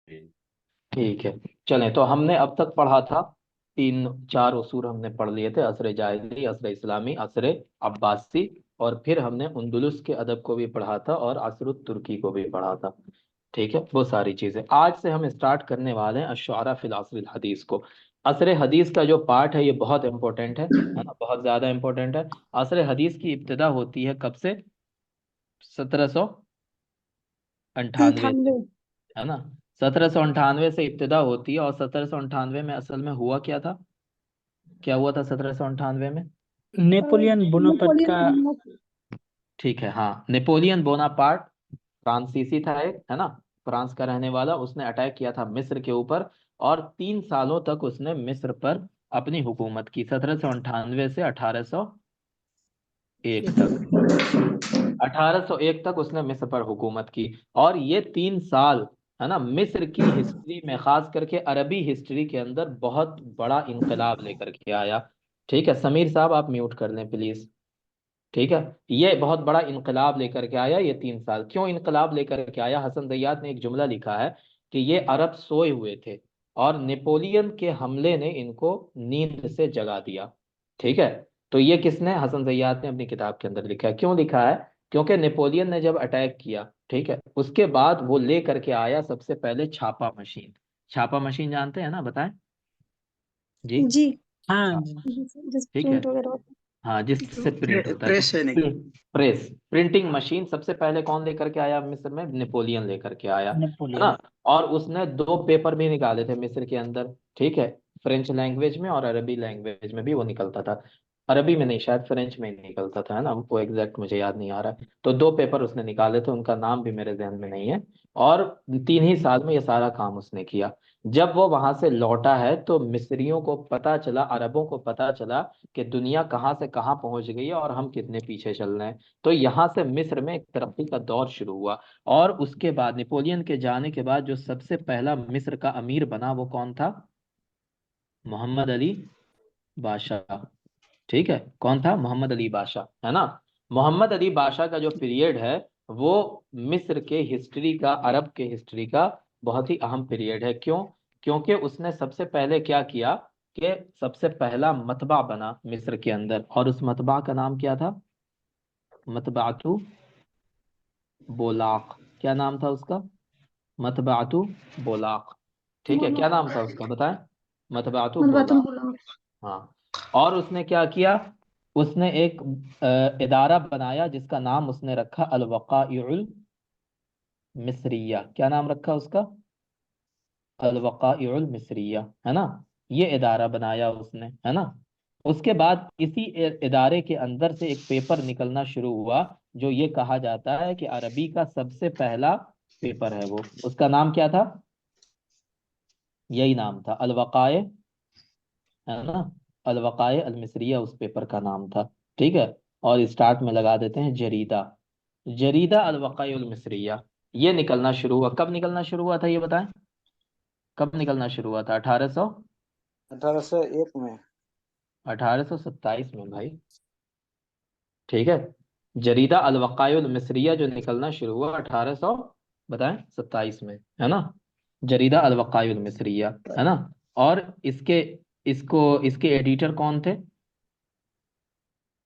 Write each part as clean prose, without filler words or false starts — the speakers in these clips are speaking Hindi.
ठीक है। चलें, तो हमने अब तक पढ़ा था, तीन चार उसूल हमने पढ़ लिए थे, असर जाहिली, असर इस्लामी, असर अब्बासी, और फिर हमने उंदुलुस के अदब को भी पढ़ा था और असर तुर्की को भी पढ़ा था। ठीक है, वो सारी चीजें आज से हम स्टार्ट करने वाले हैं अश्शुअरा फिल असर हदीस को। असर हदीस का जो पार्ट है ये बहुत इंपॉर्टेंट है ना, बहुत ज्यादा इंपॉर्टेंट है। असर हदीस की इब्तिदा होती है कब से? 1798 से, अंठानवे। है ना। 1798 से इब्तिदा होती है, और 1798 में असल में हुआ क्या था? क्या हुआ था 1798 में? नेपोलियन बोनापार्ट नेपोलियन का। ठीक है, हाँ, नेपोलियन बोनापार्ट फ्रांसीसी था एक, है ना, फ्रांस का रहने वाला। उसने अटैक किया था मिस्र के ऊपर, और 3 सालों तक उसने मिस्र पर अपनी हुकूमत की, 1798 से 1801 तक। 1801 तक उसने मिस्र पर हुकूमत की। और ये 3 साल, है ना, मिस्र की हिस्ट्री में, खास करके अरबी हिस्ट्री के अंदर बहुत बड़ा इंकलाब लेकर के आया। ठीक है, समीर साहब आप म्यूट कर लें प्लीज। ठीक है, ये बहुत बड़ा इनकलाब लेकर के आया ये 3 साल। क्यों इनकलाब लेकर के आया? हसन दयात ने एक जुमला लिखा है कि ये अरब सोए हुए थे और नेपोलियन के हमले ने इनको नींद से जगा दिया। ठीक है, तो ये किसने? हसन दयात ने अपनी किताब के अंदर लिखा है। क्यों लिखा है? क्योंकि नेपोलियन ने जब अटैक किया, ठीक है, उसके बाद वो ले करके आया सबसे पहले छापा मशीन। छापा मशीन जानते हैं ना, बताएं जी। जी। हाँ हाँ, जी। जिस ठीक है, प्रिंट वगैरह होता हाँ, है जिससे जो। प्रिंट होता है, तो प्रेस है नहीं। प्रेस प्रिंटिंग मशीन सबसे पहले कौन लेकर के आया मिस्र में? नेपोलियन लेकर के आया, है नेपोलियन। ना। और उसने 2 पेपर भी निकाले थे मिस्र के अंदर, ठीक है, फ्रेंच लैंग्वेज में और अरबी लैंग्वेज में भी वो निकलता था। अरबी में नहीं, शायद फ्रेंच में ही निकलता था, है ना, वो एग्जैक्ट मुझे याद नहीं आ रहा है। तो 2 पेपर उसने निकाले थे, उनका नाम भी मेरे जहन में नहीं है। और 3 ही साल में ये सारा काम उसने किया। जब वो वहां से लौटा है तो मिस्रियों को पता चला, अरबों को पता चला कि दुनिया कहाँ से कहाँ पहुंच गई है और हम कितने पीछे चल रहे हैं। तो यहाँ से मिस्र में एक तरक्की का दौर शुरू हुआ। और उसके बाद नेपोलियन के जाने के बाद जो सबसे पहला मिस्र का अमीर बना वो कौन था? मोहम्मद अली बादशाह। ठीक है, कौन था? मोहम्मद अली बादशाह, है ना। मोहम्मद अली बादशाह का जो पीरियड है वो मिस्र के हिस्ट्री का, अरब के हिस्ट्री का बहुत ही अहम पीरियड है। क्यों? क्योंकि उसने सबसे पहले क्या किया कि सबसे पहला मतबा बना मिस्र के अंदर, और उस मतबा का नाम क्या था? मतबातु बोलाक। क्या नाम था उसका? मतबातु बोलाक। ठीक है, बोलो। क्या नाम था उसका, बताएं। मतबातु मतबातुल बोलाक। बोला। हाँ। और उसने क्या किया? उसने एक इदारा बनाया जिसका नाम उसने रखा अल वक़ाइउल मिस्रिया। क्या नाम रखा उसका? अल वक़ाइउल मिस्रिया, है ना। ये इदारा बनाया उसने, है ना। उसके बाद इसी इदारे के अंदर से एक पेपर निकलना शुरू हुआ, जो ये कहा जाता है कि अरबी का सबसे पहला पेपर है वो। उसका नाम क्या था? यही नाम था, अल वक़ाए, है ना। अल वक़ाए अल मिस्रिया उस पेपर का नाम था। ठीक है। और स्टार्ट में लगा देते हैं जरीदा। जरीदा अल वक़ाए अल मिस्रिया, ये निकलना शुरू हुआ। कब निकलना शुरू हुआ था ये बताएं? कब निकलना शुरू हुआ था? 1801 में। 1827 में भाई। ठीक है, जरीदा अल वक़ाए अल मिस्रिया जो निकलना शुरू हुआ 1800, बताएं, 27 में, है ना। जरीदा अल वक़ाए अल मिस्रिया, है ना। और इसके इसको इसके एडिटर कौन थे?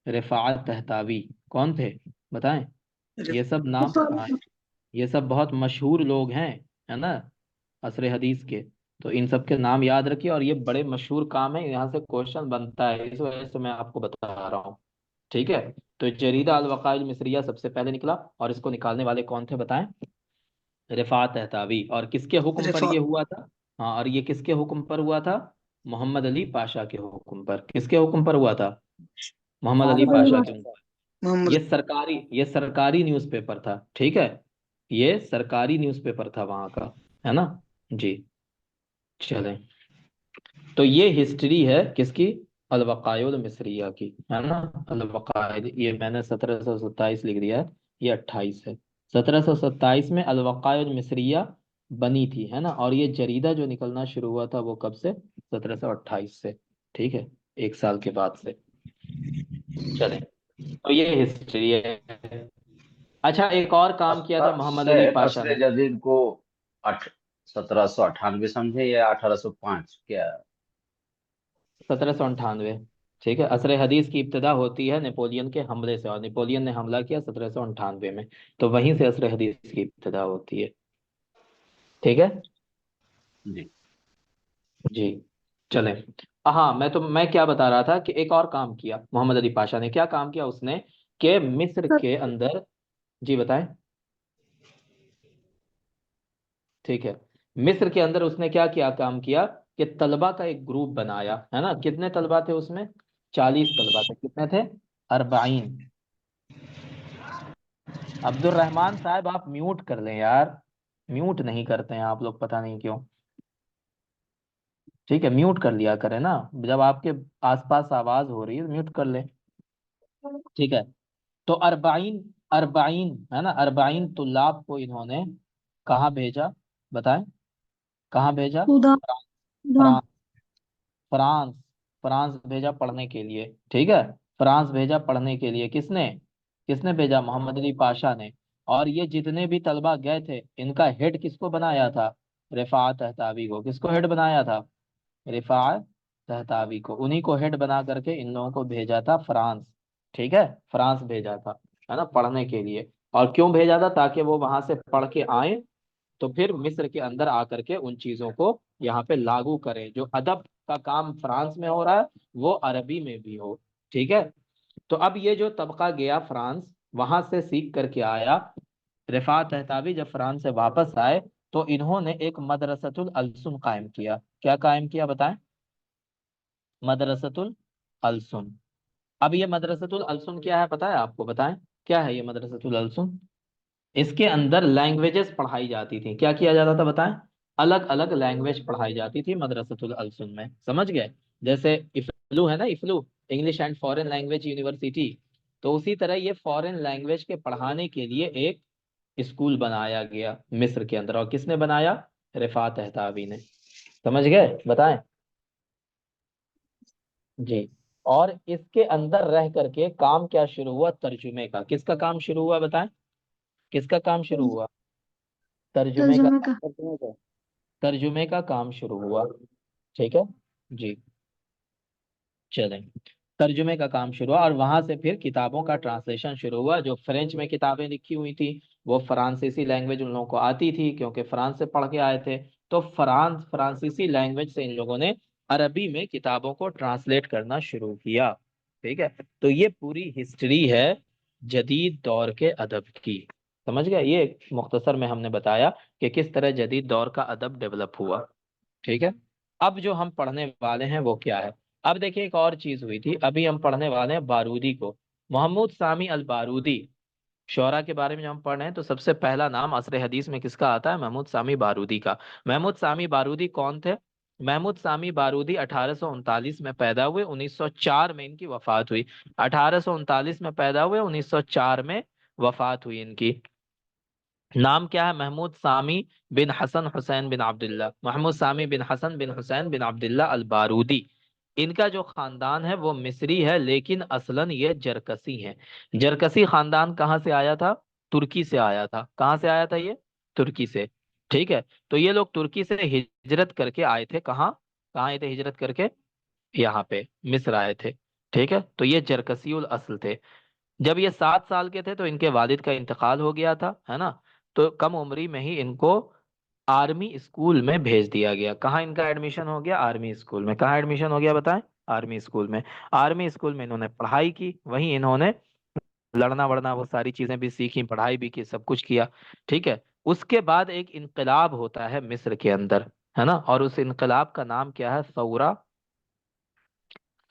रिफ़ाअत तहतावी। कौन थे, बताएं। ये सब नाम, हाँ, ये सब बहुत मशहूर लोग हैं, है ना, असर हदीस के। तो इन सब के नाम याद रखिए, और ये बड़े मशहूर काम है, यहाँ से क्वेश्चन बनता है, इस वजह से मैं आपको बता रहा हूँ। ठीक है, तो जरीदा अल वक़ाइल मिस्रिया सबसे पहले निकला, और इसको निकालने वाले कौन थे, बताएं। रिफ़ाअत तहतावी। और किसके हुक्म पर रिफा ये हुआ था? हाँ, और ये किसके हुक्म पर हुआ था? मोहम्मद अली पाशा के हुक्म पर। किसके हुक्म पर हुआ था? मोहम्मद अली मोहम्मद पाशा अली के। मोहम्मद। ये सरकारी न्यूज़पेपर था, ठीक है। ये सरकारी न्यूज़पेपर था वहां का, है ना जी। चलें, तो ये हिस्ट्री है किसकी? अल वक़ाइल मिस्रिया की, है ना। अल वक़ाइल, ये मैंने 1727 लिख दिया है, ये 28 है। 1727 में अल वक़ाइल मिस्रिया बनी थी, है ना। और ये जरीदा जो निकलना शुरू हुआ था वो कब से? 1728 से। ठीक है, 1 साल के बाद से। चलें, तो ये हिस्ट्री है। अच्छा, एक और काम किया था मोहम्मद असरे अली पाशा असरे ने। जदीद को 1798 समझे या 1805 क्या? 1798। ठीक है, असर हदीस की इब्तिदा होती है नेपोलियन के हमले से, और नेपोलियन ने हमला किया 1798 में, तो वहीं से असर हदीस की इब्तिदा होती है। ठीक है जी। जी। चलें। हाँ, मैं क्या बता रहा था कि एक और काम किया मोहम्मद अली पाशा ने। क्या काम किया उसने कि मिस्र सर के अंदर। जी बताएं। ठीक है, मिस्र के अंदर उसने क्या किया, काम किया कि तलबा का एक ग्रुप बनाया, है ना। कितने तलबा थे उसमें? 40 तलबा थे। कितने थे? 40। अब्दुल रहमान साहब आप म्यूट कर लें यार, म्यूट नहीं करते हैं आप लोग, पता नहीं क्यों। ठीक है, म्यूट कर लिया करें ना, जब आपके आसपास आवाज हो रही है तो म्यूट कर ले। ठीक है, तो 40, 40 है ना, 40 तुल्लाब को इन्होंने कहाँ भेजा, बताएं। कहाँ भेजा? सुधा सुधा फ्रांस। फ्रांस। फ्रांस भेजा पढ़ने के लिए। ठीक है, फ्रांस भेजा पढ़ने के लिए। किसने? किसने भेजा? मोहम्मद अली पाशा ने। और ये जितने भी तलबा गए थे, इनका हेड किसको बनाया था? रिफात तहतावी को। किसको हेड बनाया था? रिफात तहतावी को। उन्हीं को हेड बना करके इन लोगों को भेजा था फ्रांस। ठीक है, फ्रांस भेजा था, है ना, पढ़ने के लिए। और क्यों भेजा था? ताकि वो वहां से पढ़ के आए, तो फिर मिस्र के अंदर आकर के उन चीजों को यहाँ पे लागू करें। जो अदब का काम फ्रांस में हो रहा है, वो अरबी में भी हो। ठीक है, तो अब ये जो तबका गया फ्रांस, वहां से सीख करके आया। रिफात तहतावी जब फ्रांस से वापस आए, तो इन्होंने एक मदरसतुल अलसुन कायम किया। क्या कायम किया, बताएं? मदरसतुल अलसुन। अब ये मदरसतुल अलसुन क्या है, पता है आपको? बताएं, क्या है ये मदरसतुल अलसुन? इसके अंदर लैंग्वेजेस पढ़ाई जाती थी। क्या किया जाता था, बताएं? अलग अलग लैंग्वेज पढ़ाई जाती थी मदरसतुल अलसुन में, समझ गए? जैसे इफ्लू है ना, EFLU, English and foreign language university. तो उसी तरह ये फॉरेन लैंग्वेज के पढ़ाने के लिए एक स्कूल बनाया गया मिस्र के अंदर। और किसने बनाया? रिफात तहतावी ने। समझ गए? बताएं। जी। और इसके अंदर रह करके काम क्या शुरू हुआ? तर्जुमे का। किसका काम शुरू हुआ, बताएं? किसका काम शुरू हुआ? तर्जुमे का। तर्जुमे का। तर्जुमे का। तर्जुमे का काम शुरू हुआ। ठीक है जी। चलें, तर्जुमे का काम शुरू हुआ, और वहां से फिर किताबों का ट्रांसलेशन शुरू हुआ। जो फ्रेंच में किताबें लिखी हुई थी, वो फ्रांसीसी लैंग्वेज उन लोगों को आती थी, क्योंकि फ्रांस से पढ़ के आए थे। तो फ्रांसीसी लैंग्वेज से इन लोगों ने अरबी में किताबों को ट्रांसलेट करना शुरू किया। ठीक है, तो ये पूरी हिस्ट्री है जदीद दौर के अदब की। समझ गए? ये मुख्तसर में हमने बताया कि किस तरह जदीद दौर का अदब डेवलप हुआ। ठीक है, अब जो हम पढ़ने वाले हैं वो क्या है? अब देखिए, एक और चीज हुई थी। अभी हम पढ़ने वाले हैं बारूदी को, मोहम्मद सामी अल बारूदी। शोरा के बारे में जब हम पढ़ रहे हैं, तो सबसे पहला नाम असर हदीस में किसका आता है? महमूद सामी बारूदी का। महमूद सामी बारूदी कौन थे? महमूद सामी बारूदी 1839 में पैदा हुए, 1904 में इनकी वफात हुई। 1839 में पैदा हुए, 1904 में वफात हुई इनकी। नाम क्या है? महमूद सामी बिन हसन हुसैन बिन अब्दुल्ला। महमूद सामी बिन हसन बिन हुसैन बिन अब्दुल्ला अल बारूदी। इनका जो खानदान है वो मिस्री है, लेकिन असलन ये जरकसी है। जरकसी खानदान कहाँ से आया था? तुर्की से आया था। कहाँ से आया था ये? तुर्की से। ठीक है, तो ये लोग तुर्की से हिजरत करके आए थे। कहाँ कहाँ आए थे हिजरत करके? यहाँ पे मिस्र आए थे। ठीक है, तो ये जरकसीउल असल थे। जब ये 7 साल के थे, तो इनके वालिद का इंतकाल हो गया था, है ना। तो कम उम्री में ही इनको आर्मी स्कूल में भेज दिया गया। कहाँ इनका एडमिशन हो गया? आर्मी स्कूल में। कहाँ एडमिशन हो गया, बताएं? आर्मी स्कूल में। आर्मी स्कूल में इन्होंने पढ़ाई की, वहीं इन्होंने लड़ना वड़ना वो सारी चीजें भी सीखी, पढ़ाई भी की, सब कुछ किया। ठीक है, उसके बाद एक इनकलाब होता है मिस्र के अंदर, है ना। और उस इनकलाब का नाम क्या है? सौरा,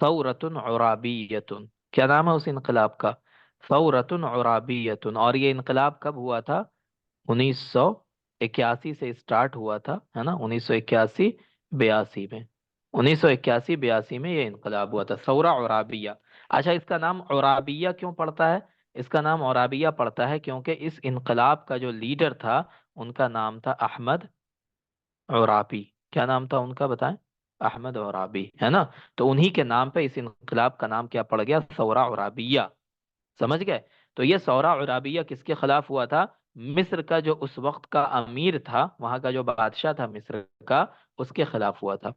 सौरतुन उराबियतुन। क्या नाम है उस इनकलाब का? सौरतुन उराबियतुन। और ये इनकलाब कब हुआ था? 1981 से स्टार्ट हुआ था, है ना, 1981 82 में। 1981 82 में ये इनकलाब हुआ था, सौरा उराबिया। अच्छा, इसका नाम उराबिया क्यों पड़ता है? इसका नाम उराबिया पड़ता है क्योंकि इस इनकलाब का जो लीडर था, उनका नाम था अहमद उराबी। क्या नाम था उनका, बताएं? अहमद उराबी, है ना। तो उन्हीं के नाम पे इस इनकलाब का नाम क्या पड़ गया? सौरा उराबिया। समझ गए? तो ये सौरा उराबिया किसके खिलाफ हुआ था? मिस्र का जो उस वक्त का अमीर था, वहां का जो बादशाह था मिस्र का, उसके खिलाफ हुआ था।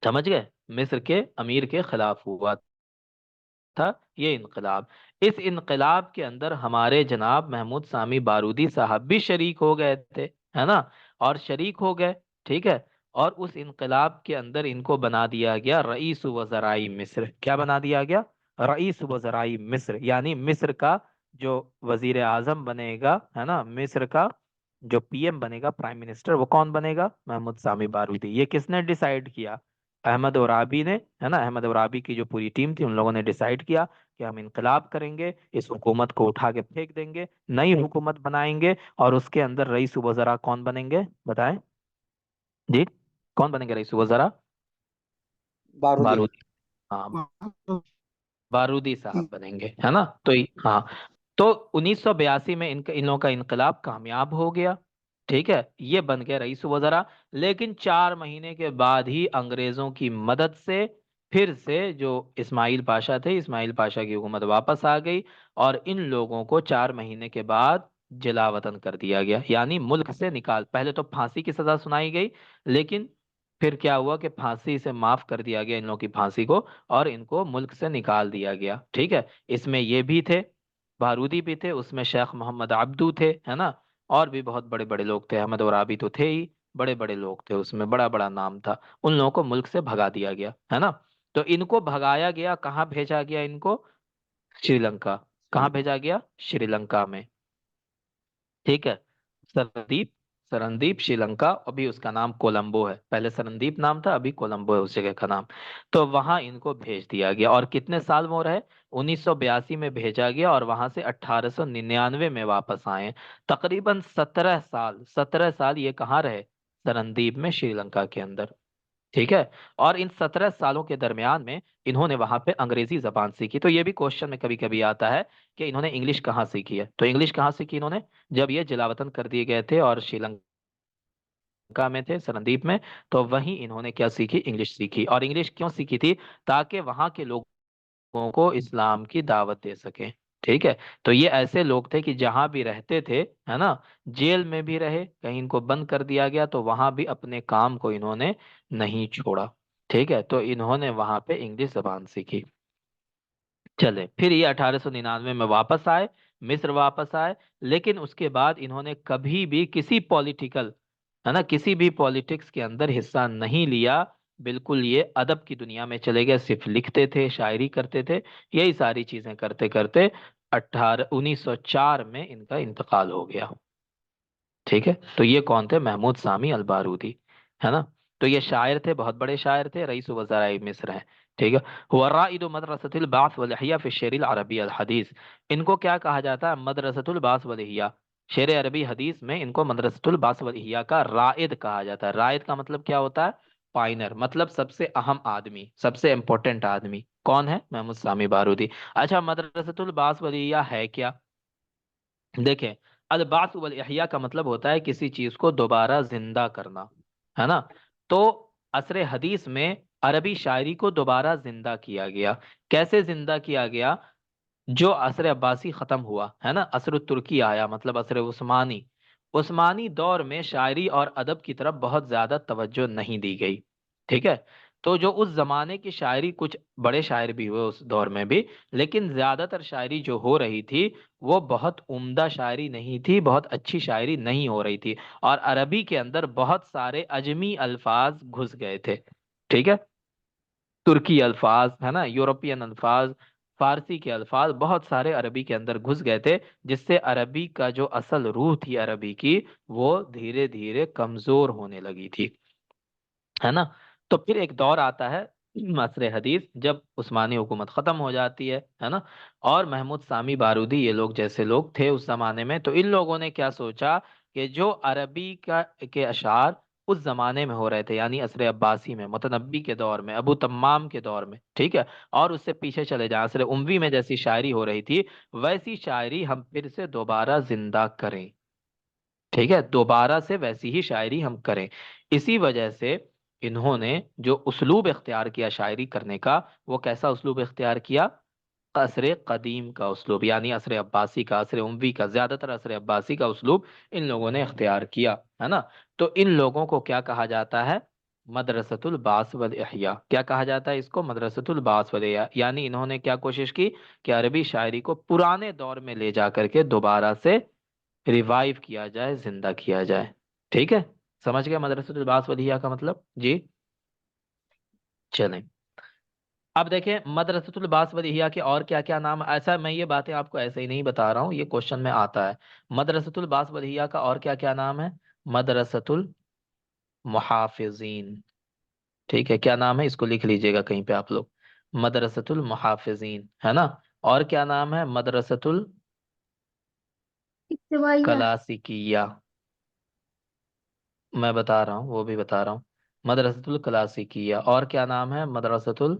समझ गए? मिस्र के अमीर के खिलाफ हुआ था ये इनकलाब। इस इनकलाब के अंदर हमारे जनाब महमूद सामी बारूदी साहब भी शरीक हो गए थे, है ना? और शरीक हो गए, ठीक है। और उस इनकलाब के अंदर इनको बना दिया गया रईस वज़राई मिस्र। क्या बना दिया गया? रईस वज़राई मिस्र, यानी मिस्र का जो वजीर आजम बनेगा, है ना, मिस्र का जो पीएम बनेगा, प्राइम मिनिस्टर, वो कौन बनेगा? महमूद सामी बारूदी। ये किसने डिसाइड किया? अहमद उराबी ने, है ना। अहमद उराबी की जो पूरी टीम थी, उन लोगों ने डिसाइड किया कि हम इनकलाब करेंगे, इस हुकूमत को उठा के फेंक देंगे, नई हुकूमत बनाएंगे, और उसके अंदर रईस वज़रा कौन बनेंगे? बताएं जी, कौन बनेंगे रईस वज़रा? बारूदी। बारूदी। हाँ, बारूदी साहब बनेंगे, है ना। तो हाँ, तो 1982 में इनका इन लोगों का इनकलाब कामयाब हो गया, ठीक है। ये बन गया रईस वज़रा। लेकिन 4 महीने के बाद ही अंग्रेजों की मदद से फिर से जो इस्माइल पाशा थे, इस्माइल पाशा की हुकूमत वापस आ गई, और इन लोगों को 4 महीने के बाद जलावतन कर दिया गया, यानी मुल्क से निकाल। पहले तो फांसी की सजा सुनाई गई, लेकिन फिर क्या हुआ कि फांसी से माफ कर दिया गया इन लोगों की फांसी को, और इनको मुल्क से निकाल दिया गया, ठीक है। इसमें ये भी थे, बारूदी भी थे, उसमें शेख मोहम्मद अब्दू थे, है ना। और भी बहुत बड़े बड़े लोग थे, अहमद और तो थे ही, बड़े बड़े लोग थे उसमें, बड़ा बड़ा नाम था। उन लोगों को मुल्क से भगा दिया गया, है ना। तो इनको भगाया गया, कहाँ भेजा गया इनको? श्रीलंका। कहाँ भेजा गया? श्रीलंका में, ठीक है। सरनदीप, सरनदीप श्रीलंका, अभी उसका नाम कोलंबो है। पहले सरनदीप नाम था, अभी कोलंबो है उस जगह का नाम। तो वहां इनको भेज दिया गया, और कितने साल वो रहे? 1982 में भेजा गया, और वहां से 1899 में वापस आए। तकरीबन 17 साल, 17 साल ये कहाँ रहे? सरनदीप में, श्रीलंका के अंदर, ठीक है। और इन 17 सालों के दरमियान में इन्होंने वहां पे अंग्रेजी जबान सीखी। तो ये भी क्वेश्चन में कभी कभी आता है कि इन्होंने इंग्लिश कहाँ सीखी है। तो इंग्लिश कहाँ सीखी इन्होंने? जब ये जलावतन कर दिए गए थे और श्रीलंका में थे, सरनदीप में, तो वहीं इन्होंने क्या सीखी? इंग्लिश सीखी। और इंग्लिश क्यों सीखी थी? ताकि वहां के लोगों को इस्लाम की दावत दे सकें, ठीक है। तो ये ऐसे लोग थे कि जहां भी रहते थे, है ना, जेल में भी रहे, कहीं इनको बंद कर दिया गया, तो वहां भी अपने काम को इन्होंने नहीं छोड़ा, ठीक है। तो इन्होंने वहां पे इंग्लिश जबान सीखी। चले, फिर ये 1899 में वापस आए, मिस्र वापस आए। लेकिन उसके बाद इन्होंने कभी भी किसी पॉलिटिकल, है ना, किसी भी पॉलिटिक्स के अंदर हिस्सा नहीं लिया। बिल्कुल ये अदब की दुनिया में चले गए, सिर्फ लिखते थे, शायरी करते थे, यही सारी चीजें करते करते 1904 में इनका इंतकाल हो गया, ठीक है। तो ये कौन थे? महमूद सामी अल बारूदी, है ना। तो ये शायर थे, बहुत बड़े शायर थे, रईस वज़राए मिस्र हैं, ठीक है। हुआ राइदु मदरसतुल बास वल इह्या फी शेरिल अरबी अल हदीस। इनको क्या कहा जाता है? मदरसतुल बास वल इह्या, शेर अरबी हदीस में इनको मदरसतुल बास वल इह्या का राइद कहा जाता है। राइद का मतलब क्या होता है? पाइनर, मतलब सबसे अहम आदमी, सबसे इंपॉर्टेंट आदमी कौन है? महमूद सामी बारूदी। अच्छा, मदरसतुल बास वल इह्या है क्या? देखें, अल बास वल इह्या का मतलब होता है किसी चीज को दोबारा जिंदा करना, है ना। तो असर हदीस में अरबी शायरी को दोबारा जिंदा किया गया। कैसे जिंदा किया गया? जो असर अब्बासी खत्म हुआ, है ना, असर तुर्की आया, मतलब असर उस्मानी, उस्मानी दौर में शायरी और अदब की तरफ बहुत ज्यादा तवज्जो नहीं दी गई, ठीक है। तो जो उस जमाने की शायरी, कुछ बड़े शायर भी हुए उस दौर में भी, लेकिन ज्यादातर शायरी जो हो रही थी वो बहुत उम्दा शायरी नहीं थी, बहुत अच्छी शायरी नहीं हो रही थी। और अरबी के अंदर बहुत सारे अजमी अल्फाज घुस गए थे, ठीक है। तुर्की अल्फाज, है ना, यूरोपियन अल्फाज, फारसी के अल्फाज, बहुत सारे अरबी के अंदर घुस गए थे, जिससे अरबी का जो असल रूह थी अरबी की, वो धीरे धीरे कमजोर होने लगी थी, है ना। तो फिर एक दौर आता है असर हदीस, जब उस्मानी हुकूमत खत्म हो जाती है ना। और महमूद सामी बारूदी, ये लोग जैसे लोग थे उस जमाने में, तो इन लोगों ने क्या सोचा कि जो अरबी का के अशार उस जमाने में हो रहे थे, यानी असर अब्बासी में, मुतनब्बी के दौर में, अबू तम्माम के दौर में, ठीक है, और उससे पीछे चले जाएं, असर उमवी में जैसी शायरी हो रही थी, वैसी शायरी हम फिर से दोबारा जिंदा करें, ठीक है, दोबारा से वैसी ही शायरी हम करें। इसी वजह से इन्होंने जो उस्लूब इख्तियार किया शायरी करने का, वो कैसा उस्लूब इख्तियार किया? असर कदीम का उसलूब, यानी असर अब्बासी का, असर उमवी का, ज्यादातर असर अब्बासी का उसलूब इन लोगों ने इख्तियार किया, है ना। तो इन लोगों को क्या कहा जाता है? मदरसतुल बास वल इह्या। क्या कहा जाता है इसको? मदरसतुल बास वल इह्या। यानी इन्होंने क्या कोशिश की कि अरबी शायरी को पुराने दौर में ले जा करके दोबारा से रिवाइव किया जाए, जिंदा किया जाए। ठीक है, समझ गया मदरसतुल बास वल इह्या का मतलब जी। चलें, अब देखें मदरसतुल बास वल इह्या के और क्या क्या नाम। ऐसा मैं ये बातें आपको ऐसे ही नहीं बता रहा हूँ, ये क्वेश्चन में आता है। मदरसतुल बास वल इह्या का और क्या क्या नाम है? मदरसतुल मुहाफिजीन। ठीक है, क्या नाम है? इसको लिख लीजिएगा कहीं पे आप लोग। मदरसतुल मुहाफिजीन, है ना। और क्या नाम है? मदरसतुल इत्तबाइया। क्लासिकिया। मैं बता रहा हूँ, वो भी बता रहा हूँ। मदरसतुल क्लासिकिया। और क्या नाम है? मदरसतुल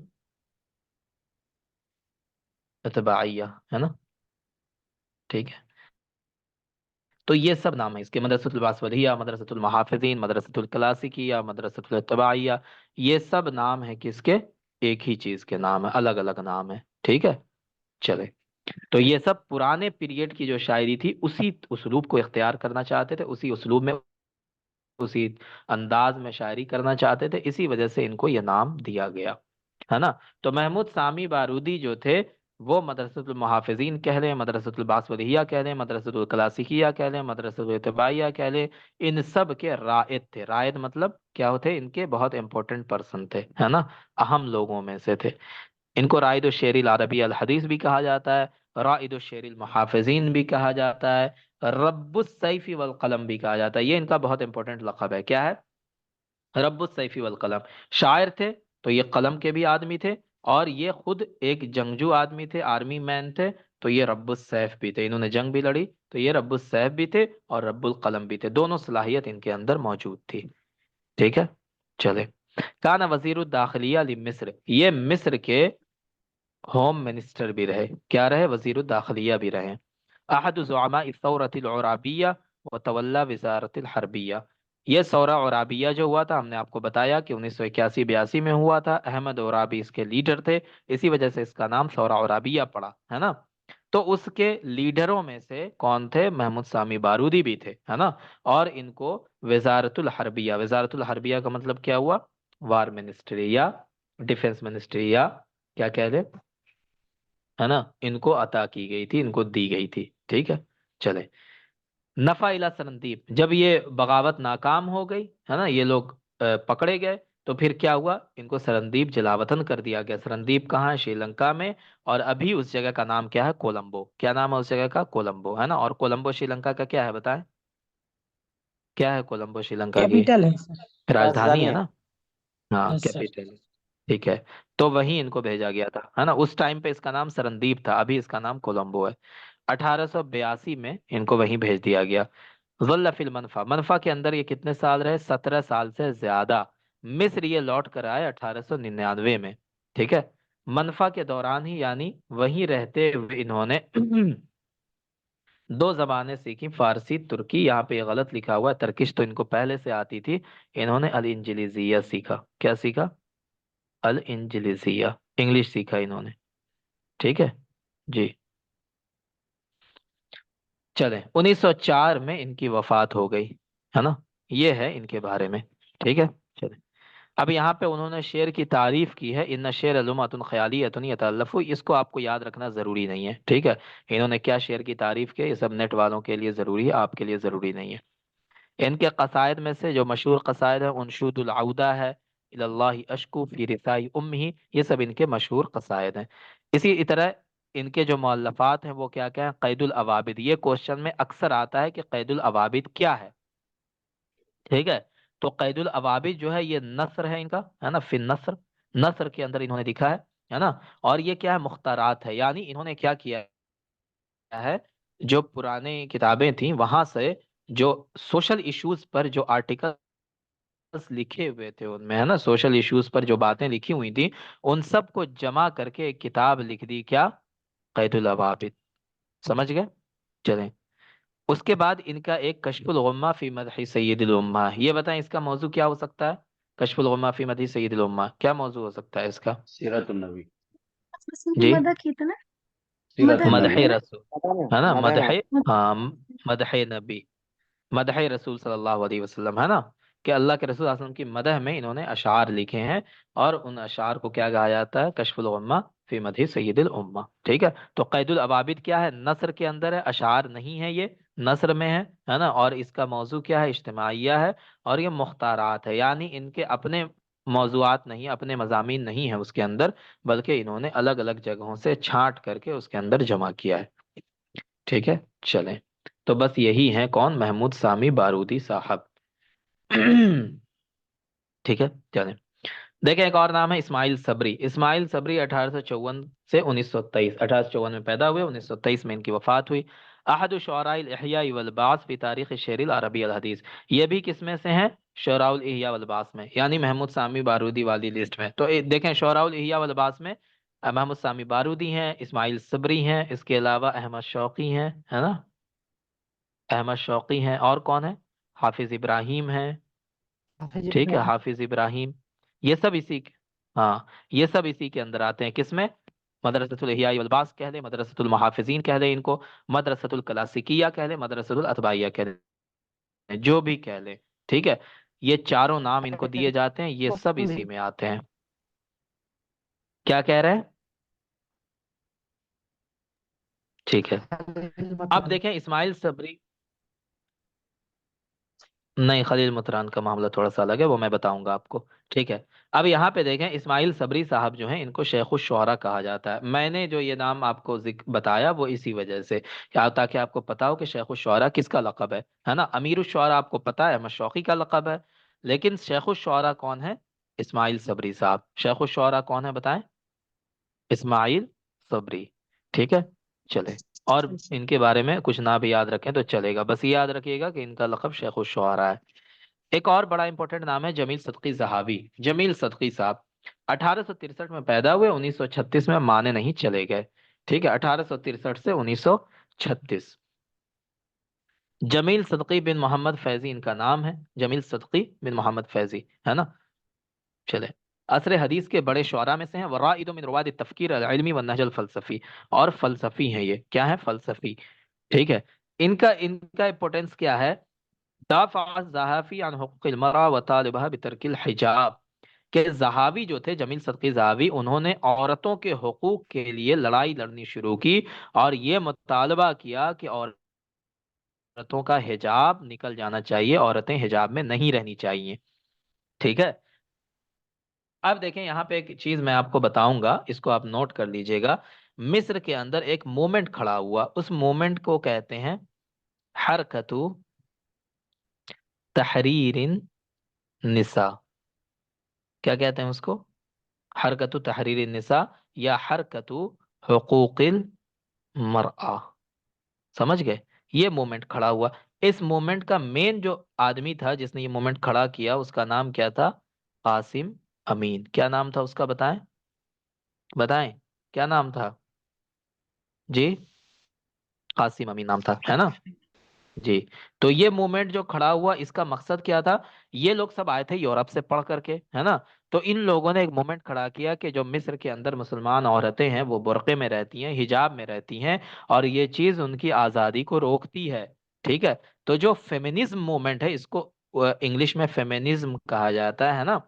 इत्तबाइया, है ना। ठीक है, तो ये सब नाम है इसके, मदरसतुल बासवलिया, मदरसतुल मुहाफिजीन, मदरसतुल क्लासिकिया, मदरसतुल इत्तबाइया। ये सब नाम है किसके? एक ही चीज के नाम है, अलग अलग नाम है। ठीक है, चले। तो ये सब पुराने पीरियड की जो शायरी थी उसी उस्लूब को इख्तियार करना चाहते थे, उसी उस्लूब में, उसी अंदाज में शायरी करना चाहते थे, इसी वजह से इनको ये नाम दिया गया, है ना। तो महमूद सामी बारूदी जो थे, वो मदरसतुल मुहाफिजीन कह लें, मदरसतुल बासवलिया कह लें, मदरसतुल क्लासिकिया कह लें, मदरसतुल इत्तबाइया कह लें, इन सब के रायद थे। रायद मतलब क्या होते? इनके बहुत इंपॉर्टेंट पर्सन थे, है ना, अहम लोगों में से थे। इनको राइद शेरिल अरबी अल हदीस भी कहा जाता है, राइद शेरिल मुहाफिजीन भी कहा जाता है, रब्बुस सैफी वल कलम भी कहा जाता है। ये इनका बहुत इंपॉर्टेंट लक़ब है। क्या है? रब्बुस सैफी वल कलम। शायर थे तो ये कलम के भी आदमी थे, और ये खुद एक जंगजू आदमी थे, आर्मी मैन थे, तो ये रब्बुस सैफ भी थे। इन्होंने जंग भी लड़ी, तो ये रब्बुस सैफ भी थे और रब्बुल कलम भी थे। दोनों सलाहियत इनके अंदर मौजूद थी। ठीक है, चले। काना वजीर दाखिलिया लि मिस्र, ये मिस्र के होम मिनिस्टर भी रहे। क्या रहे? वजीर दाखिलिया भी रहे। अहद ज़ुअमा इस्सौरतिल उराबिया व तवल्ला वज़ारतिल हर्बिया। ये सौरा उराबिया जो हुआ था, हमने आपको बताया कि 1981-82 में हुआ था। अहमद उराबी इसके लीडर थे, इसी वजह से इसका नाम सौरा उराबिया पड़ा, है ना। तो उसके लीडरों में से कौन थे? महमूद सामी बारूदी भी थे, है ना। और इनको वजारतुल हर्बिया, वजारतुल हर्बिया का मतलब क्या हुआ? वार मिनिस्ट्री या डिफेंस मिनिस्ट्री, या क्या कह दे, है ना, इनको अता की गई थी, इनको दी गई थी। ठीक है, चले। नफा इला सरंदीप, जब ये बगावत नाकाम हो गई, है ना, ये लोग पकड़े गए, तो फिर क्या हुआ? इनको सरंदीप जलावतन कर दिया गया। सरंदीप कहाँ है? श्रीलंका में। और अभी उस जगह का नाम क्या है? कोलंबो। क्या नाम है उस जगह का? कोलंबो, है ना। और कोलंबो श्रीलंका का क्या है बताएं? क्या है कोलंबो श्रीलंका की? कैपिटल है सर। राजधानी राजधानी है है। ना। हाँ, यस सर। कैपिटल। ठीक है, तो वहीं इनको भेजा गया था, है ना। उस टाइम पे इसका नाम सरंदीप था, अभी इसका नाम कोलंबो है। 1882 में इनको वहीं भेज दिया गया। ज़ल्ल फिल मनफा, मनफा के अंदर ये कितने साल रहे? 17 साल से ज्यादा। मिस्र ये लौट कर आए 1899 में। ठीक है, मनफा के दौरान ही, यानी वहीं रहते हुए इन्होंने दो जबानें सीखी, फारसी तुर्की। यहाँ पे ये गलत लिखा हुआ है, तर्किश तो इनको पहले से आती थी। इन्होंने अल इंजलिजिया सीखा। क्या सीखा? अल इंजलिजिया, इंग्लिश सीखा इन्होंने। ठीक है जी, चलें। 1904 में इनकी वफात हो गई, है ना। ये है इनके बारे में। ठीक है, चलें। अब यहाँ पे उन्होंने शेर की तारीफ की है, इन शेर लुमतुन ख्यालियतुन यतअल्लफु। इसको आपको याद रखना जरूरी नहीं है। ठीक है, इन्होंने क्या शेर की तारीफ की, ये सब नेट वालों के लिए जरूरी है, आपके लिए जरूरी नहीं है। इनके कसायद में से जो मशहूर कसायद है, उनशुदुल औदा है, इलल्लाहि अशकु फी रिसाई उम्मी, ये सब इनके मशहूर कसायद हैं। इसी तरह इनके जो मुअल्लफात हैं वो क्या क्या है? कैदुल अवाबिद, ये क्वेश्चन में अक्सर आता है कि कैदुल अवाबिद क्या है। ठीक है, तो कैदुल अवाबिद जो है ये नस्र है इनका, है ना, फिन नस्र, नस्र के अंदर इन्होंने लिखा है ना। और ये क्या है? मुख्तरात है, यानी इन्होंने क्या किया है, जो पुराने किताबें थी वहां से जो सोशल इश्यूज पर जो आर्टिकल्स लिखे हुए थे उनमें, है ना, सोशल इश्यूज पर जो बातें लिखी हुई थी, उन सब को जमा करके एक किताब लिख दी। क्या? कैदुल अवाबिद। समझ गए? चलें। उसके बाद इनका एक कश्फुल गुम्मा फी मदही सय्यिदुल उम्मा, ये बताएं इसका मौजू क्या हो सकता है? कश्फुल गुम्मा फी मदही सय्यिदुल उम्मा, क्या मौजू हो सकता है इसका? सीरत नबी। रसूल की जी, मदद की था ना। सीरत मदह मदह नबी। रसूल, मदह में है ना, मदह मदह, में हाँ, मदह नबी, मदह रसूल सल्लल्लाहु अलैहि वसल्लम, है ना, कि अल्लाह के रसूल सल्लल्लाहु अलैहि वसल्लम की मदह में इन्होंने अशार लिखे हैं। और उन अशार को क्या कहा जाता है? कशफुल उम्मा फी मदही सय्यिदिल उम्मा। ठीक है, तो कैदुल अवाबिद क्या है? नस्र के अंदर है, अशार नहीं है, ये नस्र में है ना। और इसका मौजू क्या है? इज्तिमाइया है। और ये मुख्तारात है, यानी इनके अपने मौजुआत नहीं, अपने मजामीन नहीं है उसके अंदर, बल्कि इन्होंने अलग अलग जगहों से छांट करके उसके अंदर जमा किया है। ठीक है, चलें। तो बस यही है, कौन? महमूद सामी बारूदी साहब। ठीक है, चलें। देखें, एक और नाम है इस्माइल सबरी। इस्माइल सबरी 1854 से 1923, 1854 में पैदा हुए, 1923 में इनकी वफात हुई। अहदु शुअराइल इह्या वल बास फी तारीख शेरिल अरबी अल हदीस। ये भी किसमें से हैं? शुअराउल इह्या वल बास में, यानी महमूद सामी बारूदी वाली लिस्ट में। तो देखें, शुअराउल इह्या वल बास में महमूद सामी बारूदी हैं, इस्माइल सबरी हैं, इसके अलावा अहमद शौकी हैं, है ना, अहमद शौकी हैं, और कौन है? हाफिज इब्राहिम है। हाफिज ठीक है, इब्राहिम। हाफिज इब्राहिम। ये सब इसी के, हाँ, ये सब इसी के अंदर आते हैं। किसमें? मदरसतुल इह्या वल बास कह ले, मदरसतुल मुहाफिजीन कह ले इनको, मदरसतुल क्लासिकिया कह ले, मदरसतुल अतबाइया कह ले, जो भी कह ले। ठीक है, ये चारों नाम इनको दिए जाते हैं, ये सब इसी में आते हैं। क्या कह रहे हैं? ठीक है, अब देखें इस्माइल सबरी। नहीं, खलील मुतरान का मामला थोड़ा सा अलग है, वो मैं बताऊंगा आपको। ठीक है, अब यहाँ पे देखें, इस्माइल सबरी साहब जो हैं, इनको शेखुश शुअरा कहा जाता है। मैंने जो ये नाम आपको बताया वो इसी वजह से, ताकि आपको पता हो कि शेखुश शुअरा किसका लक़ब है ना। अमीरुश शुअरा आपको पता है, अहमद शौकी का लक़ब है। लेकिन शेखुश शुअरा कौन है? इस्माइल सबरी साहब। शेखुश शुअरा कौन है बताएं? इस्माइल सबरी। ठीक है, चले। और इनके बारे में कुछ ना भी याद रखें तो चलेगा, बस ये याद रखिएगा कि इनका लक़ब शेखुश शुअरा है। एक और बड़ा इंपॉर्टेंट नाम है जमील सदकी जहाबी। जमील सदकी साहब 1863 में पैदा हुए, 1936 में माने नहीं चले गए। ठीक है, 1863 से 1936। जमील सदकी बिन मोहम्मद फैजी इनका नाम है, जमील सदकी बिन मोहम्मद फैजी, है ना। चले, असर हदीस के बड़े शुअरा में से हैं। वराइद मिन रुवाद तफकीर अल इल्मी व नहज अल फलसफी, और फलसफी हैं ये। क्या है? फलसफी। ठीक है, इनका इनका इंपॉर्टेंस क्या है? दाफ़ा ज़हाफ़ी अन हुक़ूक़िल मरा व तालिबहा बितर्किल हिजाब। के ज़हावी जो थे, जमील सदकी ज़हावी, उन्होंने औरतों के हुकूक के लिए लड़ाई लड़नी शुरू की, और ये मुतालबा किया कि औरतों का हिजाब निकल जाना चाहिए, औरतें हिजाब में नहीं रहनी चाहिए। ठीक है, अब देखें, यहाँ पे एक चीज मैं आपको बताऊंगा, इसको आप नोट कर लीजिएगा। मिस्र के अंदर एक मूवमेंट खड़ा हुआ, उस मूवमेंट को कहते हैं हरकतु तहरीरिन निसा। क्या कहते हैं उसको? हरकतु तहरीरिन निसा, या हरकतु हुकूकिल मरआ। समझ गए? ये मूवमेंट खड़ा हुआ। इस मूवमेंट का मेन जो आदमी था जिसने ये मूवमेंट खड़ा किया, उसका नाम क्या था? कासिम अमीन। क्या नाम था उसका? बताएं, बताएं, क्या नाम था जी? कासिम अमीन नाम था, है ना जी। तो ये मूवमेंट जो खड़ा हुआ, इसका मकसद क्या था? ये लोग सब आए थे यूरोप से पढ़ करके, है ना। तो इन लोगों ने एक मूवमेंट खड़ा किया कि जो मिस्र के अंदर मुसलमान औरतें हैं वो बुर्के में रहती हैं, हिजाब में रहती हैं, और ये चीज उनकी आज़ादी को रोकती है। ठीक है, तो जो फेमिनिज्म मूवमेंट है, इसको इंग्लिश में फेमिनिज्म कहा जाता है ना।